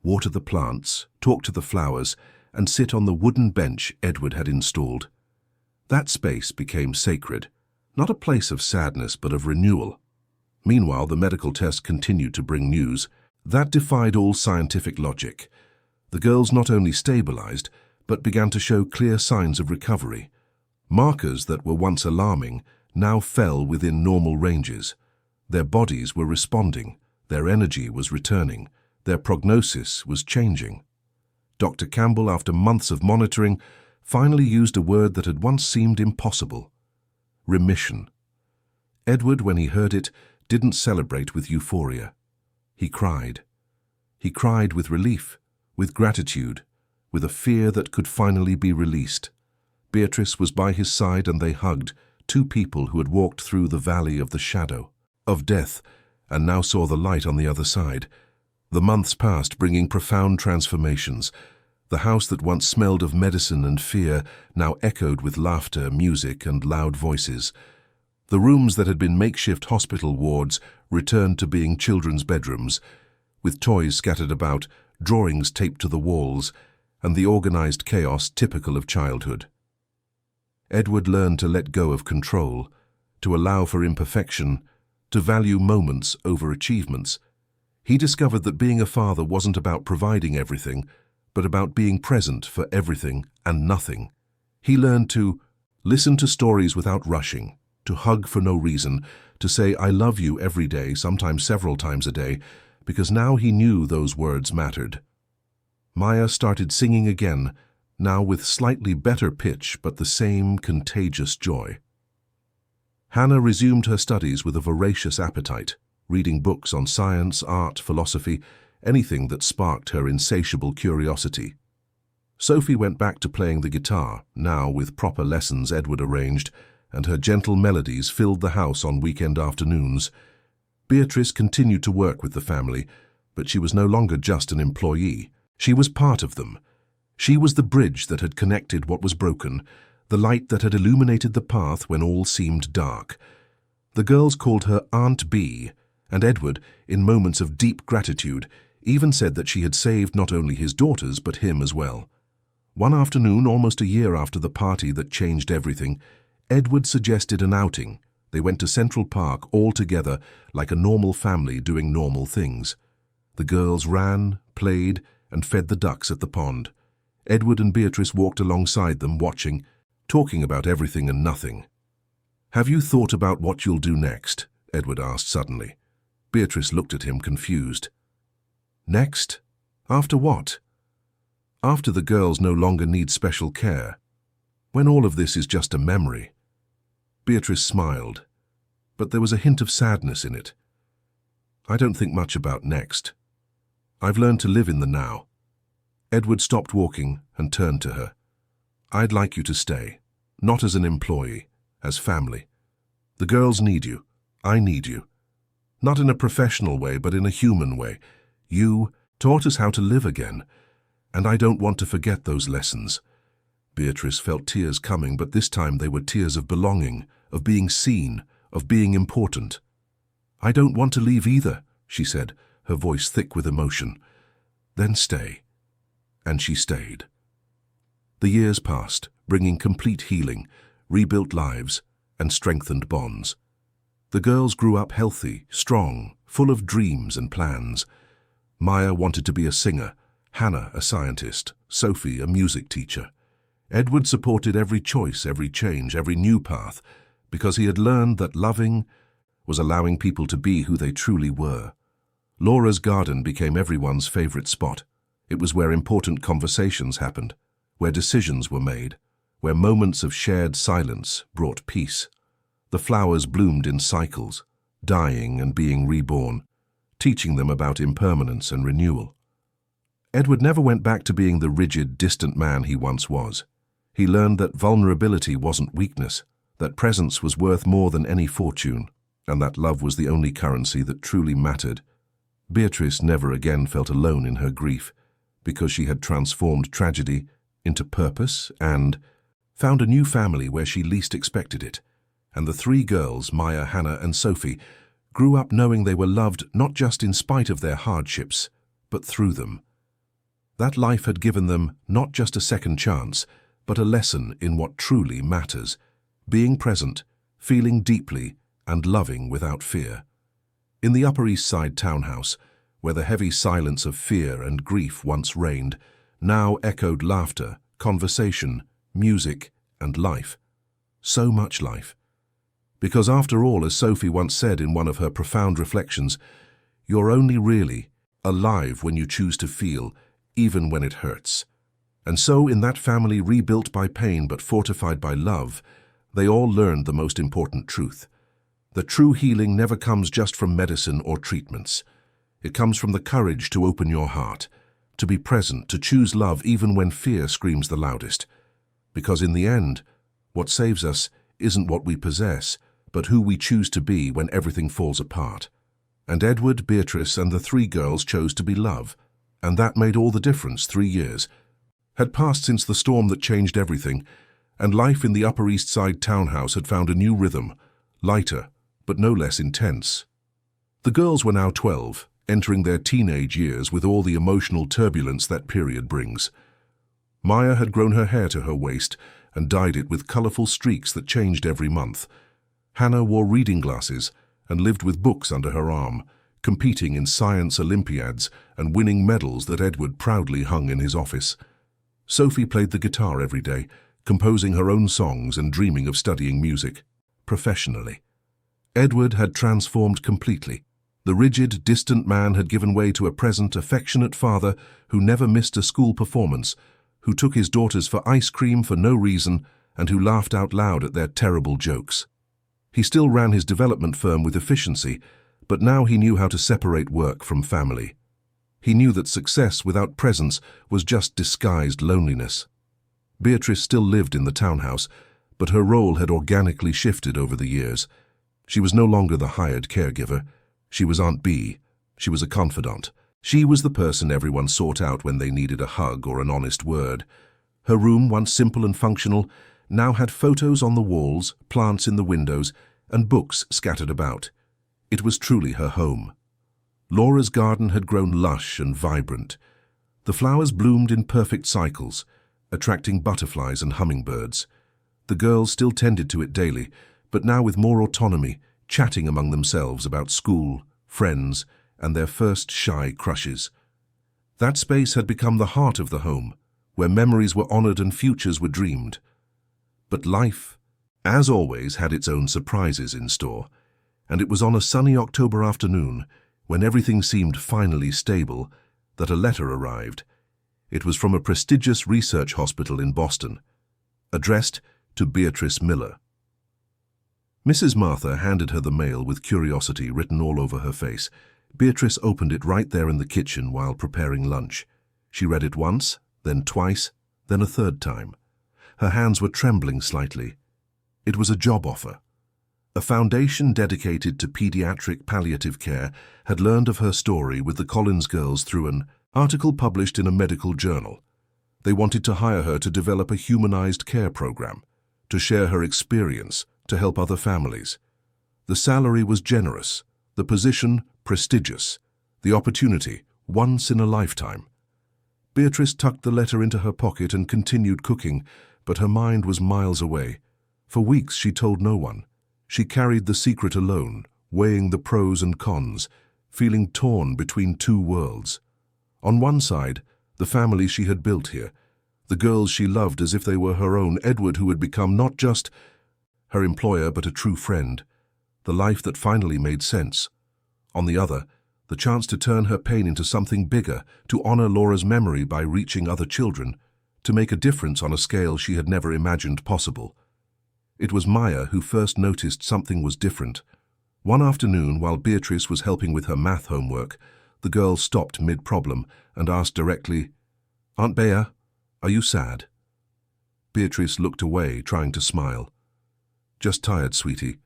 water the plants, talk to the flowers, and sit on the wooden bench Edward had installed. That space became sacred, not a place of sadness but of renewal. Meanwhile, the medical tests continued to bring news that defied all scientific logic. The girls not only stabilized, but began to show clear signs of recovery. Markers that were once alarming now fell within normal ranges. Their bodies were responding, their energy was returning, their prognosis was changing. Dr. Campbell, after months of monitoring, finally used a word that had once seemed impossible: remission. Edward, when he heard it, didn't celebrate with euphoria. He cried. He cried with relief, with gratitude, with a fear that could finally be released. Beatrice was by his side and they hugged, two people who had walked through the valley of the shadow of death and now saw the light on the other side. The months passed, bringing profound transformations. The house that once smelled of medicine and fear now echoed with laughter, music, and loud voices. The rooms that had been makeshift hospital wards returned to being children's bedrooms, with toys scattered about, drawings taped to the walls, and the organized chaos typical of childhood. Edward learned to let go of control, to allow for imperfection, to value moments over achievements. He discovered that being a father wasn't about providing everything, but about being present for everything and nothing. He learned to listen to stories without rushing, to hug for no reason, to say "I love you" every day, sometimes several times a day, because now he knew those words mattered. Maya started singing again, now with slightly better pitch but the same contagious joy. Hannah resumed her studies with a voracious appetite, reading books on science, art, philosophy, anything that sparked her insatiable curiosity. Sophie went back to playing the guitar, now with proper lessons Edward arranged, and her gentle melodies filled the house on weekend afternoons. Beatrice continued to work with the family, but she was no longer just an employee. She was part of them. She was the bridge that had connected what was broken, the light that had illuminated the path when all seemed dark. The girls called her Aunt B, and Edward, in moments of deep gratitude, even said that she had saved not only his daughters but him as well. One afternoon, almost a year after the party that changed everything, Edward suggested an outing. They went to Central Park all together, like a normal family doing normal things. The girls ran, played, and fed the ducks at the pond. Edward and Beatrice walked alongside them, watching, talking about everything and nothing. "Have you thought about what you'll do next?" Edward asked suddenly. Beatrice looked at him confused. "Next? After what?" "After the girls no longer need special care. When all of this is just a memory." Beatrice smiled, but there was a hint of sadness in it. "I don't think much about next. I've learned to live in the now." Edward stopped walking and turned to her. "I'd like you to stay, not as an employee, as family. The girls need you. I need you. Not in a professional way, but in a human way. You taught us how to live again, and I don't want to forget those lessons." Beatrice felt tears coming, but this time they were tears of belonging, of being seen, of being important. "I don't want to leave either," she said, her voice thick with emotion. "Then stay." And she stayed. The years passed, bringing complete healing, rebuilt lives, and strengthened bonds. The girls grew up healthy, strong, full of dreams and plans. Maya wanted to be a singer. Hannah, a scientist, Sophie, a music teacher. Edward supported every choice, every change, every new path, because he had learned that loving was allowing people to be who they truly were. Laura's garden became everyone's favorite spot. It was where important conversations happened, where decisions were made, where moments of shared silence brought peace. The flowers bloomed in cycles, dying and being reborn, teaching them about impermanence and renewal. Edward never went back to being the rigid, distant man he once was. He learned that vulnerability wasn't weakness, that presence was worth more than any fortune, and that love was the only currency that truly mattered. Beatrice never again felt alone in her grief, because she had transformed tragedy into purpose and found a new family where she least expected it. And the three girls, Maya, Hannah, and Sophie, grew up knowing they were loved not just in spite of their hardships, but through them. That life had given them not just a second chance, but a lesson in what truly matters: being present, feeling deeply, and loving without fear. In the Upper East Side townhouse, where the heavy silence of fear and grief once reigned, now echoed laughter, conversation, music, and life. So much life. Because after all, as Sophie once said in one of her profound reflections, you're only really alive when you choose to feel, even when it hurts. And so in that family rebuilt by pain but fortified by love, they all learned the most important truth. The true healing never comes just from medicine or treatments. It comes from the courage to open your heart, to be present, to choose love even when fear screams the loudest. Because in the end, what saves us isn't what we possess, but who we choose to be when everything falls apart. And Edward, Beatrice, and the three girls chose to be love. And that made all the difference. 3 years had passed since the storm that changed everything, and life in the Upper East Side townhouse had found a new rhythm, lighter, but no less intense. The girls were now 12, entering their teenage years with all the emotional turbulence that period brings. Maya had grown her hair to her waist and dyed it with colorful streaks that changed every month. Hannah wore reading glasses and lived with books under her arm, competing in science Olympiads and winning medals that Edward proudly hung in his office. Sophie played the guitar every day, composing her own songs and dreaming of studying music, professionally. Edward had transformed completely. The rigid, distant man had given way to a present, affectionate father who never missed a school performance, who took his daughters for ice cream for no reason, and who laughed out loud at their terrible jokes. He still ran his development firm with efficiency, but now he knew how to separate work from family. He knew that success without presence was just disguised loneliness. Beatrice still lived in the townhouse, but her role had organically shifted over the years. She was no longer the hired caregiver. She was Aunt B. She was a confidant. She was the person everyone sought out when they needed a hug or an honest word. Her room, once simple and functional, now had photos on the walls, plants in the windows, and books scattered about. It was truly her home. Laura's garden had grown lush and vibrant. The flowers bloomed in perfect cycles, attracting butterflies and hummingbirds. The girls still tended to it daily, but now with more autonomy, chatting among themselves about school, friends, and their first shy crushes. That space had become the heart of the home, where memories were honored and futures were dreamed. But life, as always, had its own surprises in store, and it was on a sunny October afternoon, when everything seemed finally stable, that a letter arrived. It was from a prestigious research hospital in Boston, addressed to Beatrice Miller. Mrs. Martha handed her the mail with curiosity written all over her face. Beatrice opened it right there in the kitchen while preparing lunch. She read it once, then twice, then a third time. Her hands were trembling slightly. It was a job offer. A foundation dedicated to pediatric palliative care had learned of her story with the Collins girls through an article published in a medical journal. They wanted to hire her to develop a humanized care program, to share her experience, to help other families. The salary was generous, the position prestigious, the opportunity once in a lifetime. Beatrice tucked the letter into her pocket and continued cooking, but her mind was miles away. For weeks she told no one. She carried the secret alone, weighing the pros and cons, feeling torn between two worlds. On one side, the family she had built here, the girls she loved as if they were her own, Edward who had become not just her employer but a true friend, the life that finally made sense. On the other, the chance to turn her pain into something bigger, to honor Laura's memory by reaching other children, to make a difference on a scale she had never imagined possible. It was Maya who first noticed something was different. One afternoon, while Beatrice was helping with her math homework, the girl stopped mid-problem and asked directly, "Aunt Bea, are you sad?" Beatrice looked away, trying to smile. "Just tired, sweetie."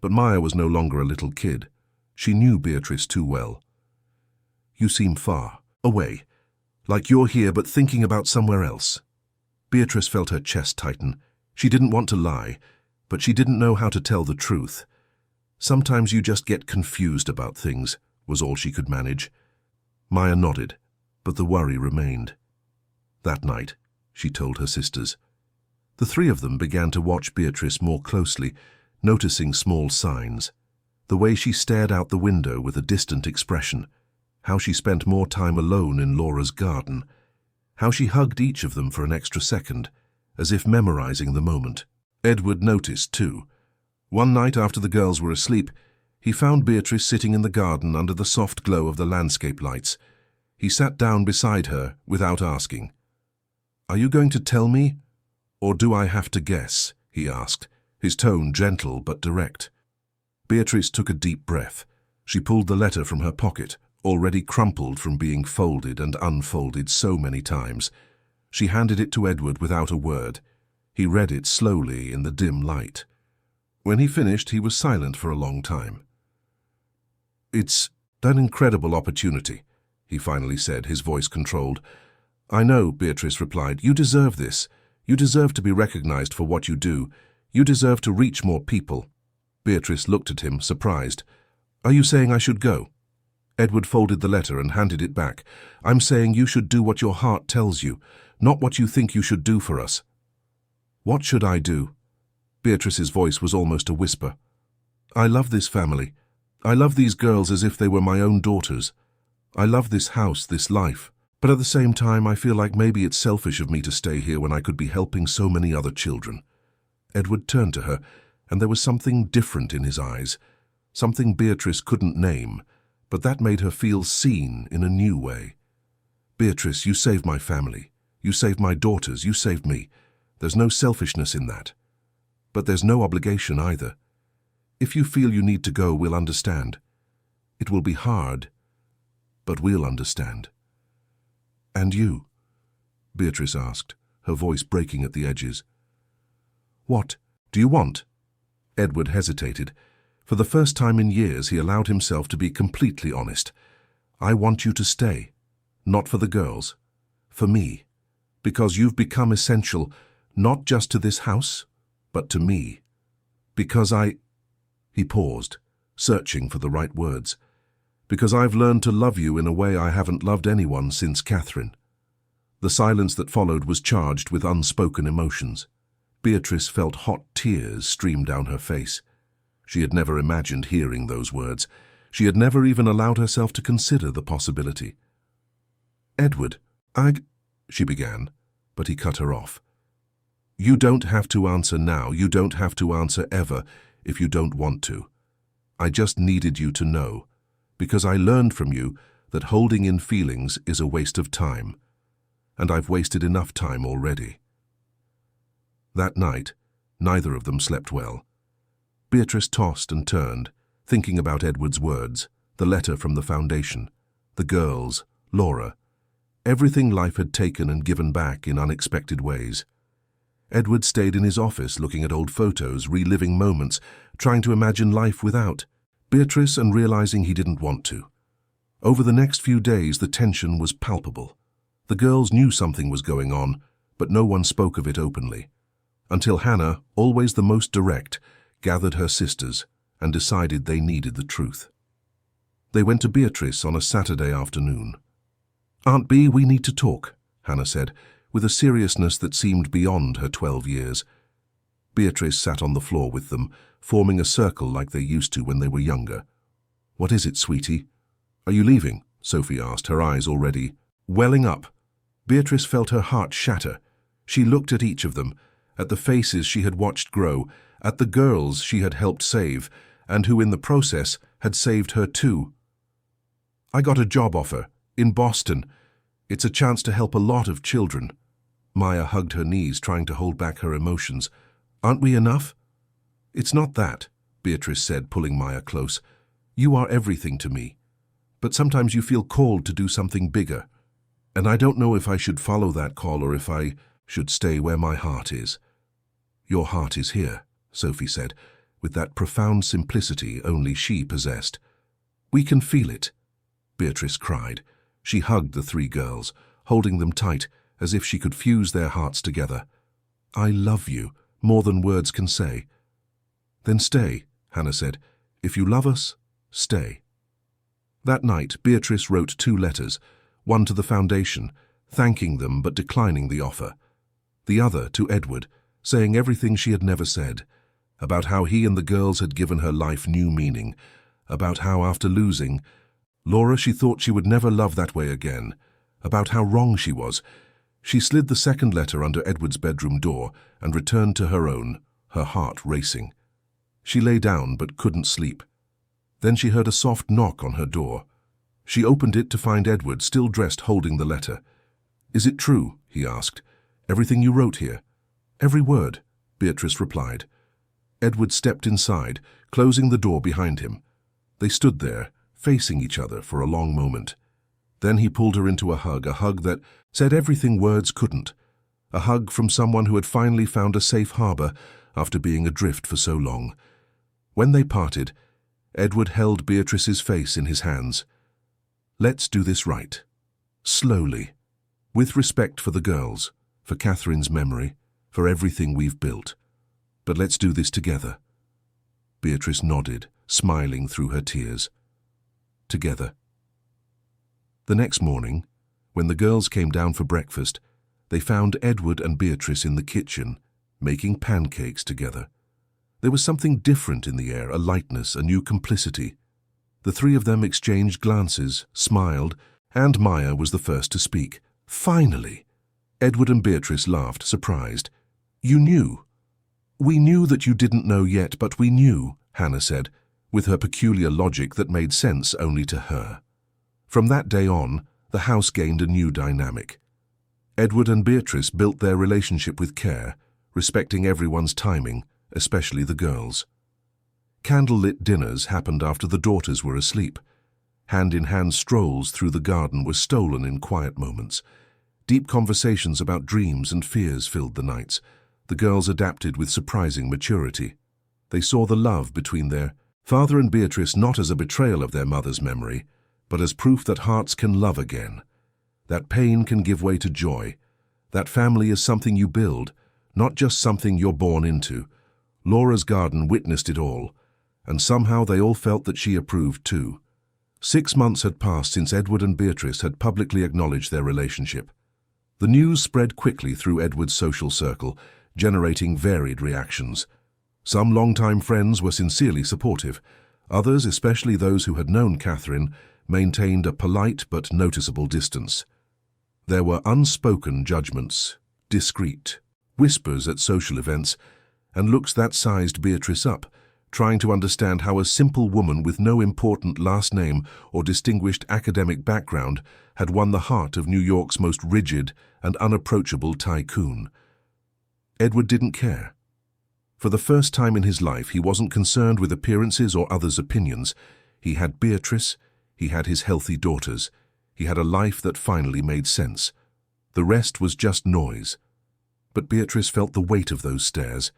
But Maya was no longer a little kid. She knew Beatrice too well. "You seem far away, like you're here but thinking about somewhere else." Beatrice felt her chest tighten. She didn't want to lie, but she didn't know how to tell the truth. "Sometimes you just get confused about things," was all she could manage. Maya nodded, but the worry remained. That night, she told her sisters. The three of them began to watch Beatrice more closely, noticing small signs. The way she stared out the window with a distant expression, how she spent more time alone in Laura's garden, how she hugged each of them for an extra second, as if memorizing the moment. Edward noticed too. One night after the girls were asleep, he found Beatrice sitting in the garden under the soft glow of the landscape lights. He sat down beside her without asking. "Are you going to tell me, or do I have to guess?" he asked, his tone gentle but direct. Beatrice took a deep breath. She pulled the letter from her pocket, already crumpled from being folded and unfolded so many times. She handed it to Edward without a word. He read it slowly in the dim light. When he finished, he was silent for a long time. "It's an incredible opportunity," he finally said, his voice controlled. "I know," Beatrice replied. "You deserve this. You deserve to be recognized for what you do. You deserve to reach more people." Beatrice looked at him, surprised. "Are you saying I should go?" Edward folded the letter and handed it back. "I'm saying you should do what your heart tells you, not what you think you should do for us." "What should I do?" Beatrice's voice was almost a whisper. "I love this family. I love these girls as if they were my own daughters. I love this house, this life. But at the same time, I feel like maybe it's selfish of me to stay here when I could be helping so many other children." Edward turned to her, and there was something different in his eyes, something Beatrice couldn't name, but that made her feel seen in a new way. "Beatrice, you saved my family. You saved my daughters. You saved me. There's no selfishness in that. But there's no obligation either. If you feel you need to go, we'll understand. It will be hard, but we'll understand." "And you?" Beatrice asked, her voice breaking at the edges. "What do you want?" Edward hesitated. For the first time in years, he allowed himself to be completely honest. "I want you to stay. Not for the girls. For me. Because you've become essential, not just to this house, but to me. Because He paused, searching for the right words. "Because I've learned to love you in a way I haven't loved anyone since Catherine." The silence that followed was charged with unspoken emotions. Beatrice felt hot tears stream down her face. She had never imagined hearing those words. She had never even allowed herself to consider the possibility. "Edward, she began, but he cut her off. "You don't have to answer now. You don't have to answer ever if you don't want to. I just needed you to know, because I learned from you that holding in feelings is a waste of time, and I've wasted enough time already." That night, neither of them slept well. Beatrice tossed and turned, thinking about Edward's words, the letter from the foundation, the girls, Laura, everything life had taken and given back in unexpected ways. Edward stayed in his office looking at old photos, reliving moments, trying to imagine life without Beatrice and realizing he didn't want to. Over the next few days, the tension was palpable. The girls knew something was going on, but no one spoke of it openly. Until Hannah, always the most direct, gathered her sisters and decided they needed the truth. They went to Beatrice on a Saturday afternoon. "Aunt Bea, we need to talk," Hannah said, with a seriousness that seemed beyond her 12 years. Beatrice sat on the floor with them, forming a circle like they used to when they were younger. "What is it, sweetie?" "Are you leaving?" Sophie asked, her eyes already welling up. Beatrice felt her heart shatter. She looked at each of them, at the faces she had watched grow, at the girls she had helped save, and who in the process had saved her too. "I got a job offer, in Boston. It's a chance to help a lot of children." Maya hugged her knees, trying to hold back her emotions. "Aren't we enough?" "It's not that," Beatrice said, pulling Maya close. "You are everything to me. But sometimes you feel called to do something bigger. And I don't know if I should follow that call or if I should stay where my heart is." "Your heart is here," Sophie said, with that profound simplicity only she possessed. "We can feel it," Beatrice cried. She hugged the three girls, holding them tight as if she could fuse their hearts together. "I love you, more than words can say." "Then stay," Hannah said. "If you love us, stay." That night, Beatrice wrote 2 letters, one to the foundation, thanking them but declining the offer. The other to Edward, saying everything she had never said, about how he and the girls had given her life new meaning, about how after losing Laura she thought she would never love that way again, about how wrong she was. She slid the second letter under Edward's bedroom door and returned to her own, her heart racing. She lay down but couldn't sleep. Then she heard a soft knock on her door. She opened it to find Edward still dressed holding the letter. "Is it true?" he asked. "Everything you wrote here?" "Every word," Beatrice replied. Edward stepped inside, closing the door behind him. They stood there, facing each other for a long moment. Then he pulled her into a hug that said everything words couldn't. A hug from someone who had finally found a safe harbor after being adrift for so long. When they parted, Edward held Beatrice's face in his hands. "Let's do this right. Slowly. With respect for the girls, for Catherine's memory, for everything we've built. But let's do this together." Beatrice nodded, smiling through her tears. Together. The next morning, when the girls came down for breakfast, they found Edward and Beatrice in the kitchen, making pancakes together. There was something different in the air, a lightness, a new complicity. The three of them exchanged glances, smiled, and Maya was the first to speak. "Finally!" Edward and Beatrice laughed, surprised. "You knew." "We knew that you didn't know yet, but we knew," Hannah said, with her peculiar logic that made sense only to her. From that day on, the house gained a new dynamic. Edward and Beatrice built their relationship with care, respecting everyone's timing, especially the girls. Candlelit dinners happened after the daughters were asleep. Hand-in-hand strolls through the garden were stolen in quiet moments. Deep conversations about dreams and fears filled the nights. The girls adapted with surprising maturity. They saw the love between their father and Beatrice not as a betrayal of their mother's memory, but as proof that hearts can love again, that pain can give way to joy, that family is something you build, not just something you're born into. Laura's garden witnessed it all, and somehow they all felt that she approved too. 6 months had passed since Edward and Beatrice had publicly acknowledged their relationship. The news spread quickly through Edward's social circle, generating varied reactions. Some longtime friends were sincerely supportive. Others, especially those who had known Catherine, maintained a polite but noticeable distance. There were unspoken judgments, discreet whispers at social events, and looks that sized Beatrice up, trying to understand how a simple woman with no important last name or distinguished academic background had won the heart of New York's most rigid and unapproachable tycoon. Edward didn't care. For the first time in his life, he wasn't concerned with appearances or others' opinions. He had Beatrice, he had his healthy daughters, he had a life that finally made sense. The rest was just noise. But Beatrice felt the weight of those stares.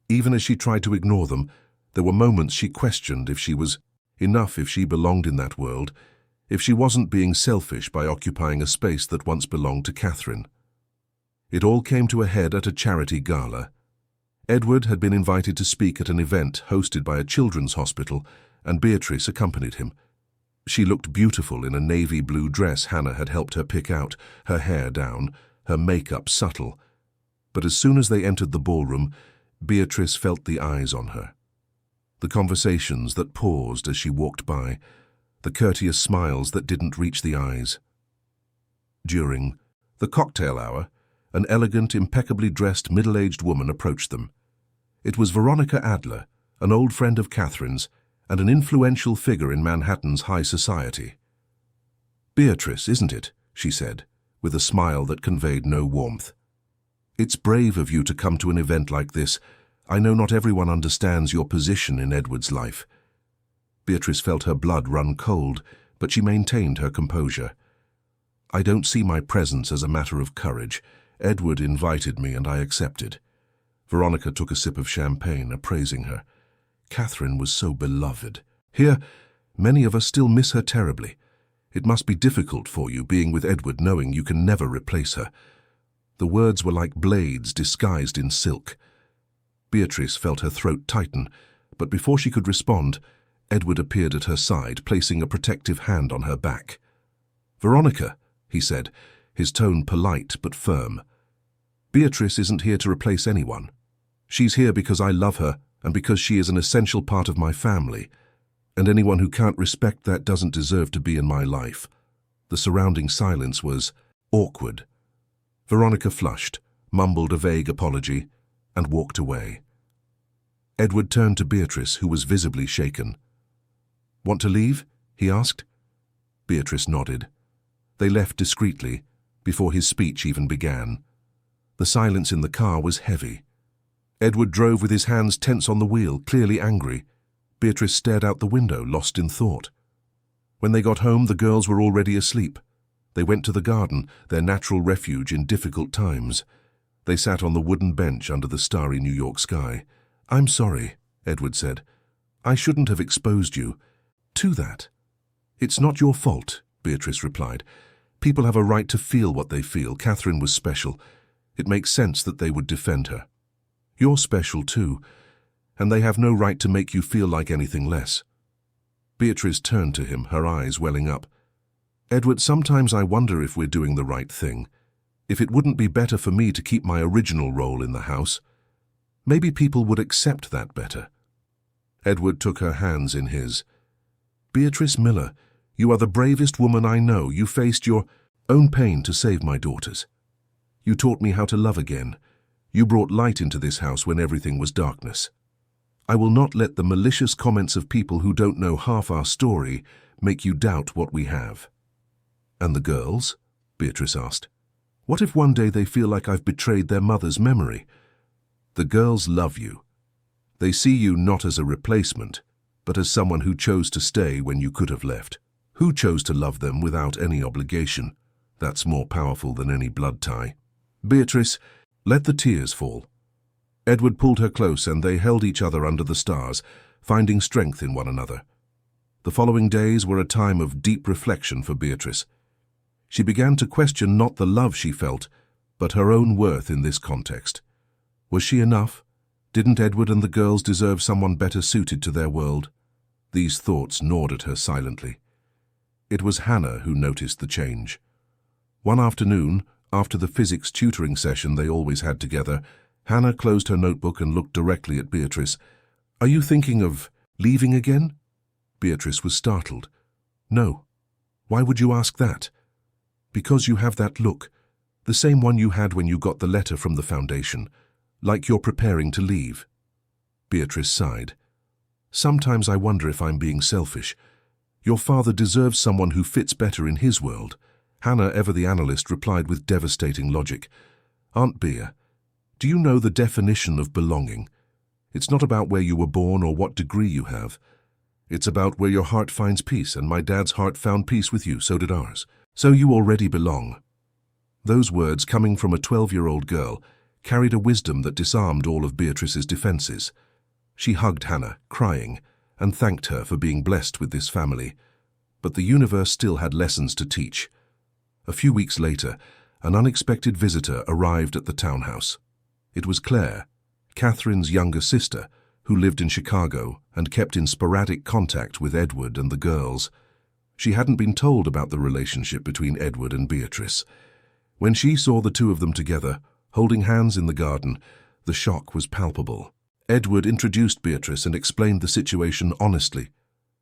Even as she tried to ignore them, there were moments she questioned if she was enough, if she belonged in that world, if she wasn't being selfish by occupying a space that once belonged to Catherine. It all came to a head at a charity gala. Edward had been invited to speak at an event hosted by a children's hospital, and Beatrice accompanied him. She looked beautiful in a navy blue dress Hannah had helped her pick out, her hair down, her makeup subtle. But as soon as they entered the ballroom, Beatrice felt the eyes on her. The conversations that paused as she walked by, the courteous smiles that didn't reach the eyes. During The cocktail hour, an elegant, impeccably dressed middle-aged woman approached them. It was Veronica Adler, an old friend of Catherine's and an influential figure in Manhattan's high society. "Beatrice, isn't it?" she said, with a smile that conveyed no warmth. "It's brave of you to come to an event like this. I know not everyone understands your position in Edward's life." Beatrice felt her blood run cold, but she maintained her composure. "I don't see my presence as a matter of courage. Edward invited me and I accepted." Veronica took a sip of champagne, appraising her. Catherine was so beloved. Here, many of us still miss her terribly. It must be difficult for you being with Edward, knowing you can never replace her. The words were like blades disguised in silk. Beatrice felt her throat tighten, but before she could respond, Edward appeared at her side, placing a protective hand on her back. "Veronica," he said, his tone polite but firm. "Beatrice isn't here to replace anyone. She's here because I love her and because she is an essential part of my family, and anyone who can't respect that doesn't deserve to be in my life." The surrounding silence was awkward. Veronica flushed, mumbled a vague apology, and walked away. Edward turned to Beatrice, who was visibly shaken. "Want to leave?" he asked. Beatrice nodded. They left discreetly, before his speech even began. The silence in the car was heavy. Edward drove with his hands tense on the wheel, clearly angry. Beatrice stared out the window, lost in thought. When they got home, the girls were already asleep. They went to the garden, their natural refuge in difficult times. They sat on the wooden bench under the starry New York sky. "I'm sorry," Edward said. "I shouldn't have exposed you to that." "It's not your fault," Beatrice replied. "People have a right to feel what they feel. Catherine was special. It makes sense that they would defend her. You're special too, and they have no right to make you feel like anything less." Beatrice turned to him, her eyes welling up. "Edward, sometimes I wonder if we're doing the right thing. If it wouldn't be better for me to keep my original role in the house. Maybe people would accept that better." Edward took her hands in his. "Beatrice Miller, you are the bravest woman I know. You faced your own pain to save my daughters. You taught me how to love again. You brought light into this house when everything was darkness. I will not let the malicious comments of people who don't know half our story make you doubt what we have." "And the girls?" Beatrice asked. "What if one day they feel like I've betrayed their mother's memory?" "The girls love you. They see you not as a replacement, but as someone who chose to stay when you could have left. Who chose to love them without any obligation. That's more powerful than any blood tie." "Beatrice, let the tears fall." Edward pulled her close and they held each other under the stars, finding strength in one another. The following days were a time of deep reflection for Beatrice. She began to question not the love she felt, but her own worth in this context. Was she enough? Didn't Edward and the girls deserve someone better suited to their world? These thoughts gnawed at her silently. It was Hannah who noticed the change. One afternoon, after the physics tutoring session they always had together, Hannah closed her notebook and looked directly at Beatrice. "Are you thinking of leaving again?" Beatrice was startled. "No. Why would you ask that?" "Because you have that look, the same one you had when you got the letter from the foundation, like you're preparing to leave." Beatrice sighed. "Sometimes I wonder if I'm being selfish. Your father deserves someone who fits better in his world." Hannah, ever the analyst, replied with devastating logic. "Aunt Bea, do you know the definition of belonging? It's not about where you were born or what degree you have. It's about where your heart finds peace, and my dad's heart found peace with you, so did ours. So you already belong." Those words, coming from a 12-year-old girl, carried a wisdom that disarmed all of Beatrice's defenses. She hugged Hannah, crying, and thanked her for being blessed with this family. But the universe still had lessons to teach. A few weeks later, an unexpected visitor arrived at the townhouse. It was Claire, Catherine's younger sister, who lived in Chicago and kept in sporadic contact with Edward and the girls. She hadn't been told about the relationship between Edward and Beatrice. When she saw the two of them together, holding hands in the garden, the shock was palpable. Edward introduced Beatrice and explained the situation honestly.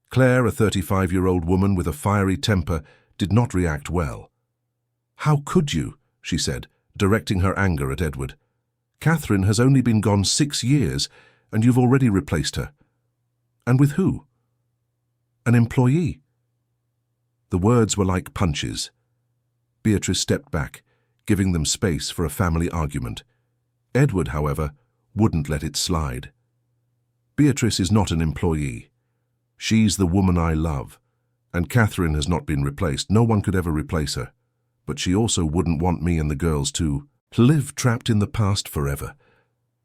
Claire, a 35-year-old woman with a fiery temper, did not react well. "How could you?" she said, directing her anger at Edward. "Catherine has only been gone 6 years, and you've already replaced her. And with who? An employee." The words were like punches. Beatrice stepped back, giving them space for a family argument. Edward, however, wouldn't let it slide. "Beatrice is not an employee. She's the woman I love, and Catherine has not been replaced. No one could ever replace her. But she also wouldn't want me and the girls to live trapped in the past forever."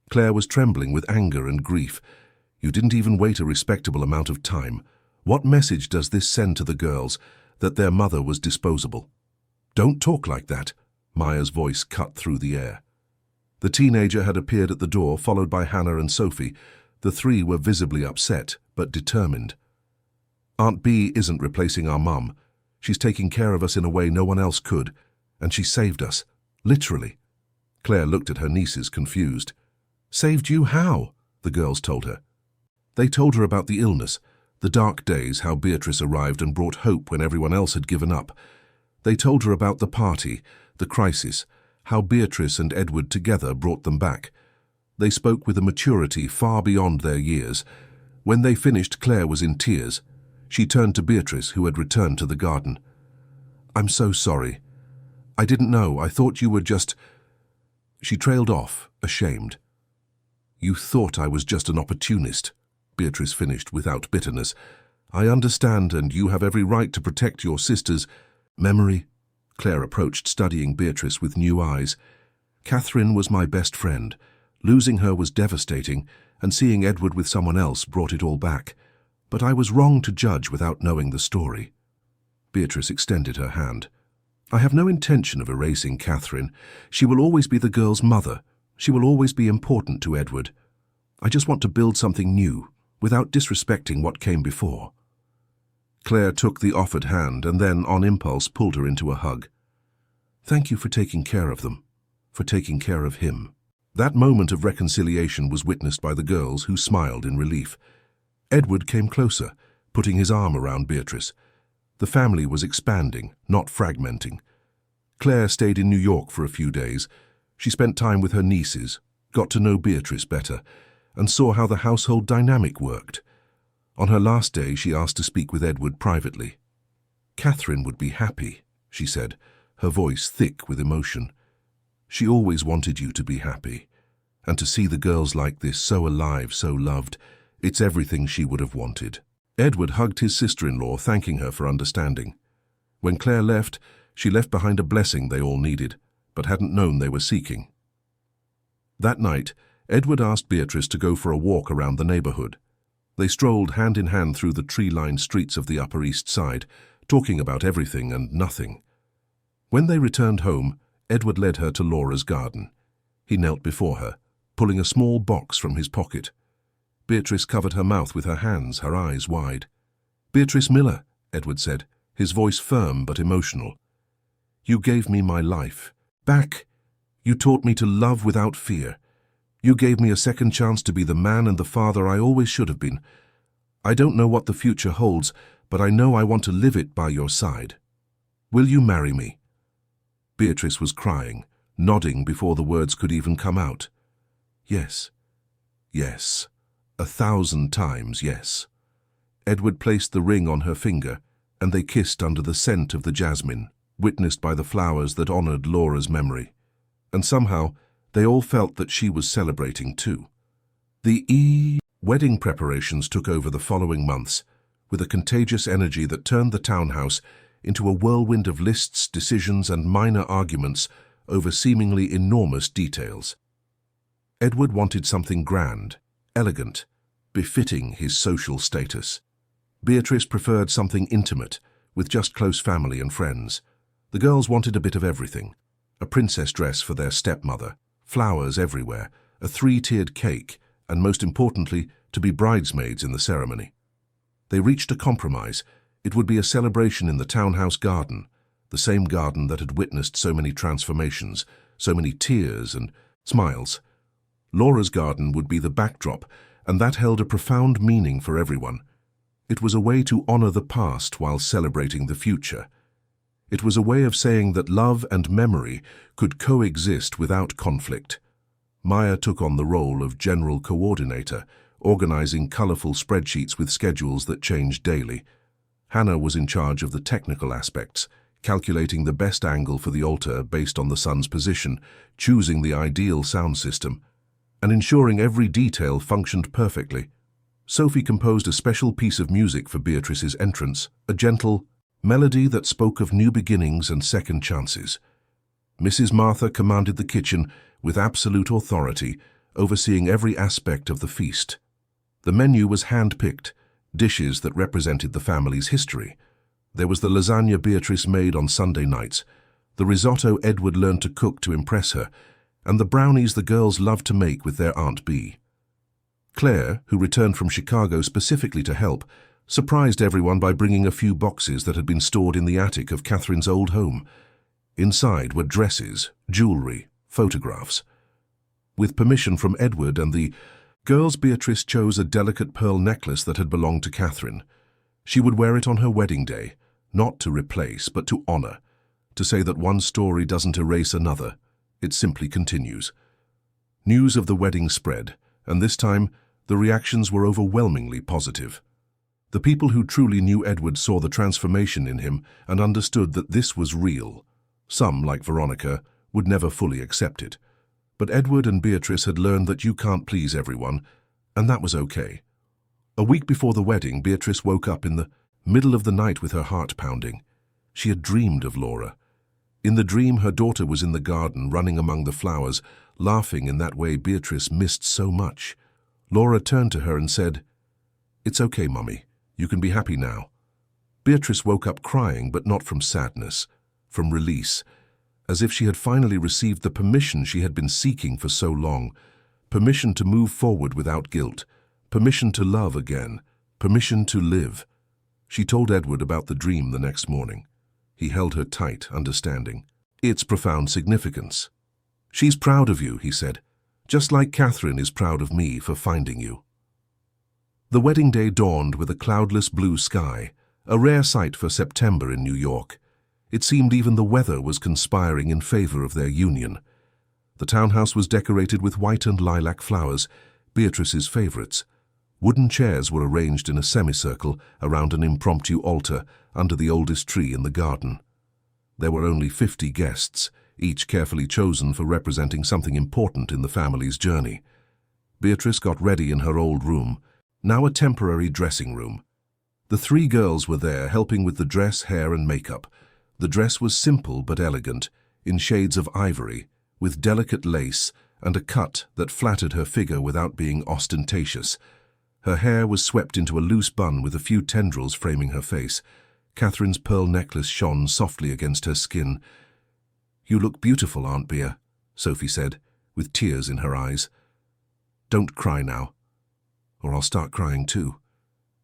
Claire was trembling with anger and grief. "You didn't even wait a respectable amount of time. What message does this send to the girls, that their mother was disposable?" "Don't talk like that," Maya's voice cut through the air. The teenager had appeared at the door, followed by Hannah and Sophie. The three were visibly upset, but determined. "Aunt B isn't replacing our mum. She's taking care of us in a way no one else could, and she saved us. Literally." Claire looked at her nieces, confused. "Saved you how?" the girls told her. They told her about the illness, the dark days, how Beatrice arrived and brought hope when everyone else had given up. They told her about the party, the crisis, how Beatrice and Edward together brought them back. They spoke with a maturity far beyond their years. When they finished, Claire was in tears. She turned to Beatrice, who had returned to the garden. "I'm so sorry. I didn't know. I thought you were just—" She trailed off, ashamed. "You thought I was just an opportunist," Beatrice finished without bitterness. "I understand, and you have every right to protect your sister's memory." Claire approached, studying Beatrice with new eyes. "Catherine was my best friend. Losing her was devastating, and seeing Edward with someone else brought it all back. But I was wrong to judge without knowing the story." Beatrice extended her hand. "I have no intention of erasing Catherine. She will always be the girl's mother. She will always be important to Edward. I just want to build something new, without disrespecting what came before." Claire took the offered hand and then, on impulse, pulled her into a hug. "Thank you for taking care of them, for taking care of him." That moment of reconciliation was witnessed by the girls, who smiled in relief. Edward came closer, putting his arm around Beatrice. The family was expanding, not fragmenting. Claire stayed in New York for a few days. She spent time with her nieces, got to know Beatrice better, and saw how the household dynamic worked. On her last day, she asked to speak with Edward privately. "Catherine would be happy," she said, her voice thick with emotion. "She always wanted you to be happy. And to see the girls like this, so alive, so loved, it's everything she would have wanted." Edward hugged his sister-in-law, thanking her for understanding. When Claire left, she left behind a blessing they all needed, but hadn't known they were seeking. That night, Edward asked Beatrice to go for a walk around the neighborhood. They strolled hand in hand through the tree-lined streets of the Upper East Side, talking about everything and nothing. When they returned home, Edward led her to Laura's garden. He knelt before her, pulling a small box from his pocket. Beatrice covered her mouth with her hands, her eyes wide. "Beatrice Miller," Edward said, his voice firm but emotional. "You gave me my life back. You taught me to love without fear. You gave me a second chance to be the man and the father I always should have been. I don't know what the future holds, but I know I want to live it by your side. Will you marry me?" Beatrice was crying, nodding before the words could even come out. "Yes. Yes. 1,000 times yes." Edward placed the ring on her finger, and they kissed under the scent of the jasmine, witnessed by the flowers that honored Laura's memory. And somehow, they all felt that she was celebrating too. The wedding preparations took over the following months, with a contagious energy that turned the townhouse into a whirlwind of lists, decisions, and minor arguments over seemingly enormous details. Edward wanted something grand, elegant, befitting his social status. Beatrice preferred something intimate, with just close family and friends. The girls wanted a bit of everything: a princess dress for their stepmother, flowers everywhere, a 3-tiered cake, and most importantly, to be bridesmaids in the ceremony. They reached a compromise. It would be a celebration in the townhouse garden, the same garden that had witnessed so many transformations, so many tears and smiles. Laura's garden would be the backdrop, and that held a profound meaning for everyone. It was a way to honor the past while celebrating the future. It was a way of saying that love and memory could coexist without conflict. Maya took on the role of general coordinator, organizing colorful spreadsheets with schedules that changed daily. Hannah was in charge of the technical aspects, calculating the best angle for the altar based on the sun's position, choosing the ideal sound system, and ensuring every detail functioned perfectly. Sophie composed a special piece of music for Beatrice's entrance, a gentle melody that spoke of new beginnings and second chances. Mrs. Martha commanded the kitchen with absolute authority, overseeing every aspect of the feast. The menu was hand-picked, dishes that represented the family's history. There was the lasagna Beatrice made on Sunday nights, the risotto Edward learned to cook to impress her, and the brownies the girls loved to make with their Aunt Bee. Claire, who returned from Chicago specifically to help, surprised everyone by bringing a few boxes that had been stored in the attic of Catherine's old home. Inside were dresses, jewelry, photographs. With permission from Edward and the girls, Beatrice chose a delicate pearl necklace that had belonged to Catherine. She would wear it on her wedding day, not to replace, but to honor, to say that one story doesn't erase another, it simply continues. News of the wedding spread, and this time the reactions were overwhelmingly positive. The people who truly knew Edward saw the transformation in him and understood that this was real. Some, like Veronica, would never fully accept it. But Edward and Beatrice had learned that you can't please everyone, and that was okay. A week before the wedding, Beatrice woke up in the middle of the night with her heart pounding. She had dreamed of Laura. In the dream, her daughter was in the garden, running among the flowers, laughing in that way Beatrice missed so much. Laura turned to her and said, "It's okay, Mummy. You can be happy now." Beatrice woke up crying, but not from sadness, from release, as if she had finally received the permission she had been seeking for so long, permission to move forward without guilt, permission to love again, permission to live. She told Edward about the dream the next morning. He held her tight, understanding its profound significance. "She's proud of you," he said, "just like Catherine is proud of me for finding you." The wedding day dawned with a cloudless blue sky, a rare sight for September in New York. It seemed even the weather was conspiring in favor of their union. The townhouse was decorated with white and lilac flowers, Beatrice's favorites. Wooden chairs were arranged in a semicircle around an impromptu altar under the oldest tree in the garden. There were only 50 guests, each carefully chosen for representing something important in the family's journey. Beatrice got ready in her old room, now a temporary dressing room. The 3 girls were there helping with the dress, hair, and makeup. The dress was simple but elegant, in shades of ivory, with delicate lace and a cut that flattered her figure without being ostentatious. Her hair was swept into a loose bun with a few tendrils framing her face. Catherine's pearl necklace shone softly against her skin. "You look beautiful, Aunt Bea," Sophie said, with tears in her eyes. "Don't cry now, or I'll start crying too,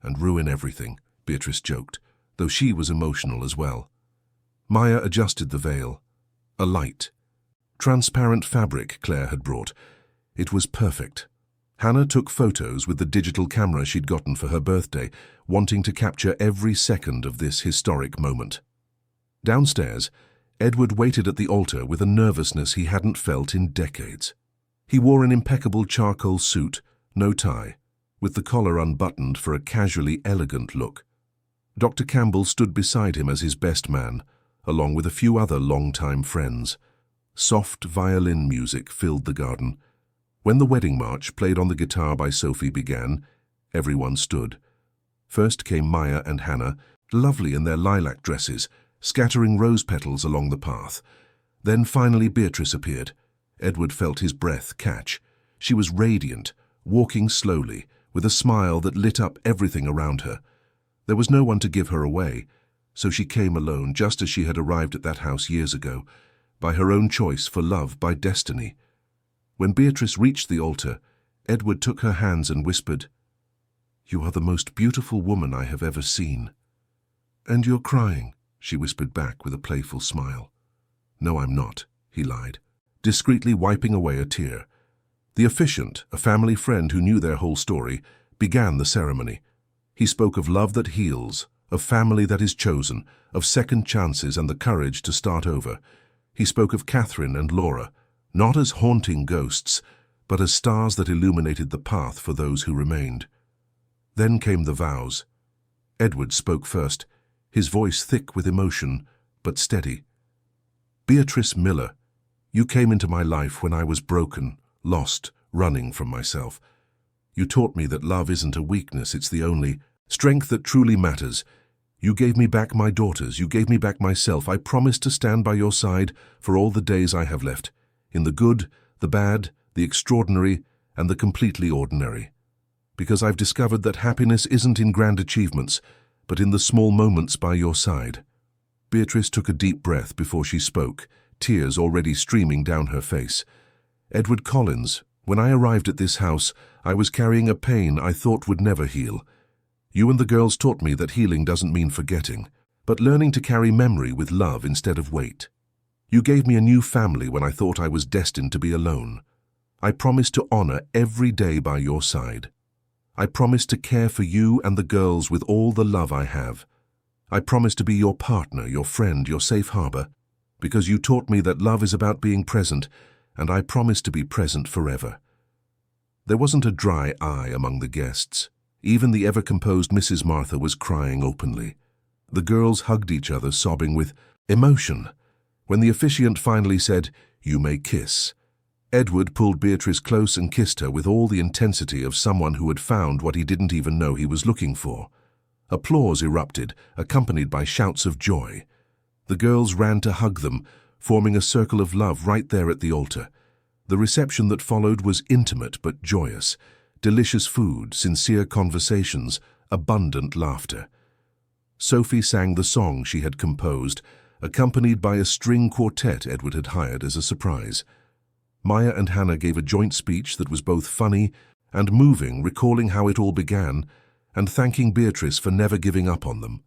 and ruin everything," Beatrice joked, though she was emotional as well. Maya adjusted the veil. A light, transparent fabric Claire had brought. It was perfect. Hannah took photos with the digital camera she'd gotten for her birthday, wanting to capture every second of this historic moment. Downstairs, Edward waited at the altar with a nervousness he hadn't felt in decades. He wore an impeccable charcoal suit, no tie, with the collar unbuttoned for a casually elegant look. Dr. Campbell stood beside him as his best man, along with a few other long-time friends. Soft violin music filled the garden. When the wedding march, played on the guitar by Sophie, began, everyone stood. First came Maya and Hannah, lovely in their lilac dresses, scattering rose petals along the path. Then finally Beatrice appeared. Edward felt his breath catch. She was radiant, walking slowly, with a smile that lit up everything around her. There was no one to give her away, so she came alone, just as she had arrived at that house years ago, by her own choice, for love, by destiny. When Beatrice reached the altar, Edward took her hands and whispered, "You are the most beautiful woman I have ever seen." "And you're crying," she whispered back with a playful smile. "No, I'm not," he lied, discreetly wiping away a tear. The officiant, a family friend who knew their whole story, began the ceremony. He spoke of love that heals, of family that is chosen, of second chances and the courage to start over. He spoke of Catherine and Laura, not as haunting ghosts, but as stars that illuminated the path for those who remained. Then came the vows. Edward spoke first, his voice thick with emotion, but steady. Beatrice Miller, you came into my life when I was broken, lost, running from myself. You taught me that love isn't a weakness, it's the only strength that truly matters. You gave me back my daughters, you gave me back myself. I promise to stand by your side for all the days I have left, in the good, the bad, the extraordinary, and the completely ordinary. Because I've discovered that happiness isn't in grand achievements, but in the small moments by your side. Beatrice took a deep breath before she spoke, tears already streaming down her face. Edward Collins, when I arrived at this house, I was carrying a pain I thought would never heal. You and the girls taught me that healing doesn't mean forgetting, but learning to carry memory with love instead of weight. You gave me a new family when I thought I was destined to be alone. I promise to honor every day by your side. I promise to care for you and the girls with all the love I have. I promise to be your partner, your friend, your safe harbor, because you taught me that love is about being present, and I promise to be present forever. There wasn't a dry eye among the guests. Even the ever-composed Mrs. Martha was crying openly. The girls hugged each other, sobbing with emotion. When the officiant finally said, "You may kiss," Edward pulled Beatrice close and kissed her with all the intensity of someone who had found what he didn't even know he was looking for. Applause erupted, accompanied by shouts of joy. The girls ran to hug them, forming a circle of love right there at the altar. The reception that followed was intimate but joyous. Delicious food, sincere conversations, abundant laughter. Sophie sang the song she had composed, accompanied by a string quartet Edward had hired as a surprise. Maya and Hannah gave a joint speech that was both funny and moving, recalling how it all began and thanking Beatrice for never giving up on them.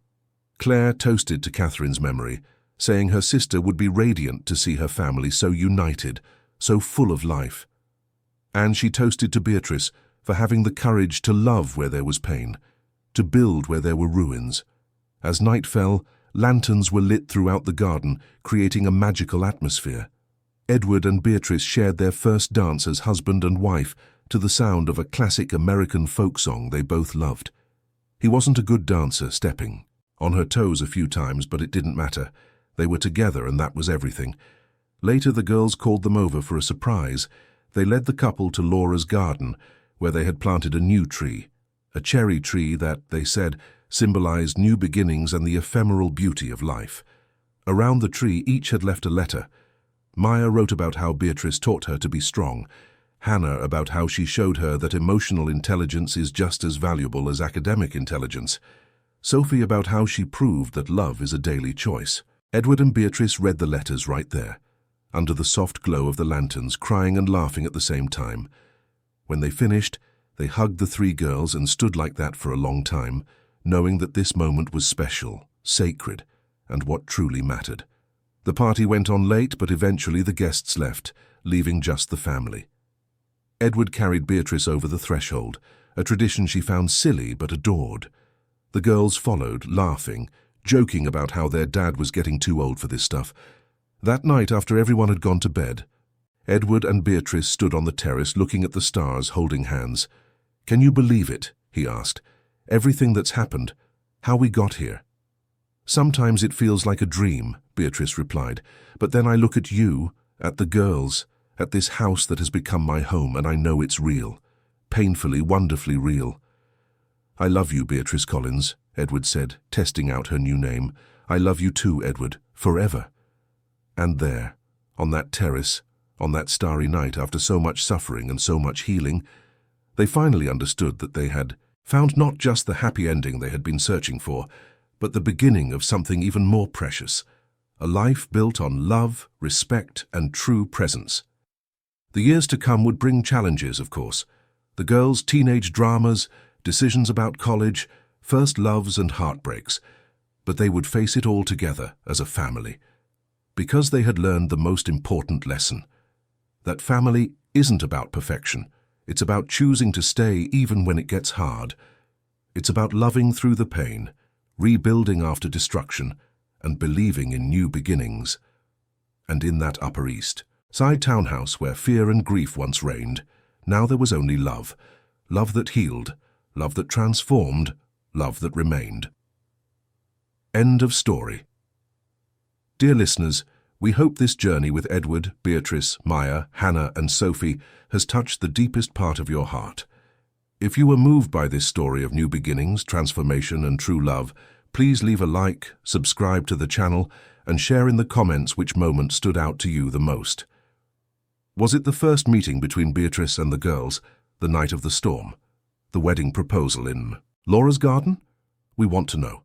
Claire toasted to Catherine's memory, saying her sister would be radiant to see her family so united, so full of life. And she toasted to Beatrice for having the courage to love where there was pain, to build where there were ruins. As night fell, lanterns were lit throughout the garden, creating a magical atmosphere. Edward and Beatrice shared their first dance as husband and wife to the sound of a classic American folk song they both loved. He wasn't a good dancer, stepping on her toes a few times, but it didn't matter. They were together and that was everything. Later the girls called them over for a surprise. They led the couple to Laura's garden, where they had planted a new tree, a cherry tree that, they said, symbolized new beginnings and the ephemeral beauty of life. Around the tree each had left a letter. Maya wrote about how Beatrice taught her to be strong, Hannah about how she showed her that emotional intelligence is just as valuable as academic intelligence, Sophie about how she proved that love is a daily choice. Edward and Beatrice read the letters right there, under the soft glow of the lanterns, crying and laughing at the same time. When they finished, they hugged the three girls and stood like that for a long time, knowing that this moment was special, sacred, and what truly mattered. The party went on late, but eventually the guests left, leaving just the family. Edward carried Beatrice over the threshold, a tradition she found silly but adored. The girls followed, laughing, joking about how their dad was getting too old for this stuff. That night, after everyone had gone to bed, Edward and Beatrice stood on the terrace looking at the stars, holding hands. "Can you believe it?" he asked. "Everything that's happened, how we got here." "Sometimes it feels like a dream," Beatrice replied, "but then I look at you, at the girls, at this house that has become my home, and I know it's real. Painfully, wonderfully real." "I love you, Beatrice Collins," Edward said, testing out her new name. "I love you too, Edward, forever." And there, on that terrace, on that starry night, after so much suffering and so much healing, they finally understood that they had found not just the happy ending they had been searching for, but the beginning of something even more precious, a life built on love, respect, and true presence. The years to come would bring challenges, of course. The girls' teenage dramas, decisions about college, first loves and heartbreaks. But they would face it all together as a family, because they had learned the most important lesson, that family isn't about perfection. It's about choosing to stay even when it gets hard. It's about loving through the pain, rebuilding after destruction, and believing in new beginnings. And in that Upper East Side townhouse where fear and grief once reigned, now there was only love. Love that healed, love that transformed, love that remained. End of story. Dear listeners, we hope this journey with Edward, Beatrice, Maya, Hannah, and Sophie has touched the deepest part of your heart. If you were moved by this story of new beginnings, transformation, and true love, please leave a like, subscribe to the channel, and share in the comments which moment stood out to you the most. Was it the first meeting between Beatrice and the girls, the night of the storm? The wedding proposal in Laura's garden? We want to know.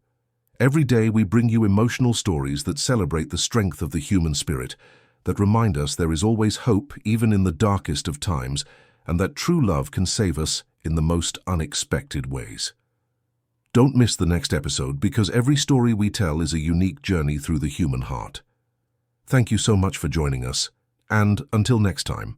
Every day we bring you emotional stories that celebrate the strength of the human spirit, that remind us there is always hope even in the darkest of times, and that true love can save us in the most unexpected ways. Don't miss the next episode because every story we tell is a unique journey through the human heart. Thank you so much for joining us, and until next time.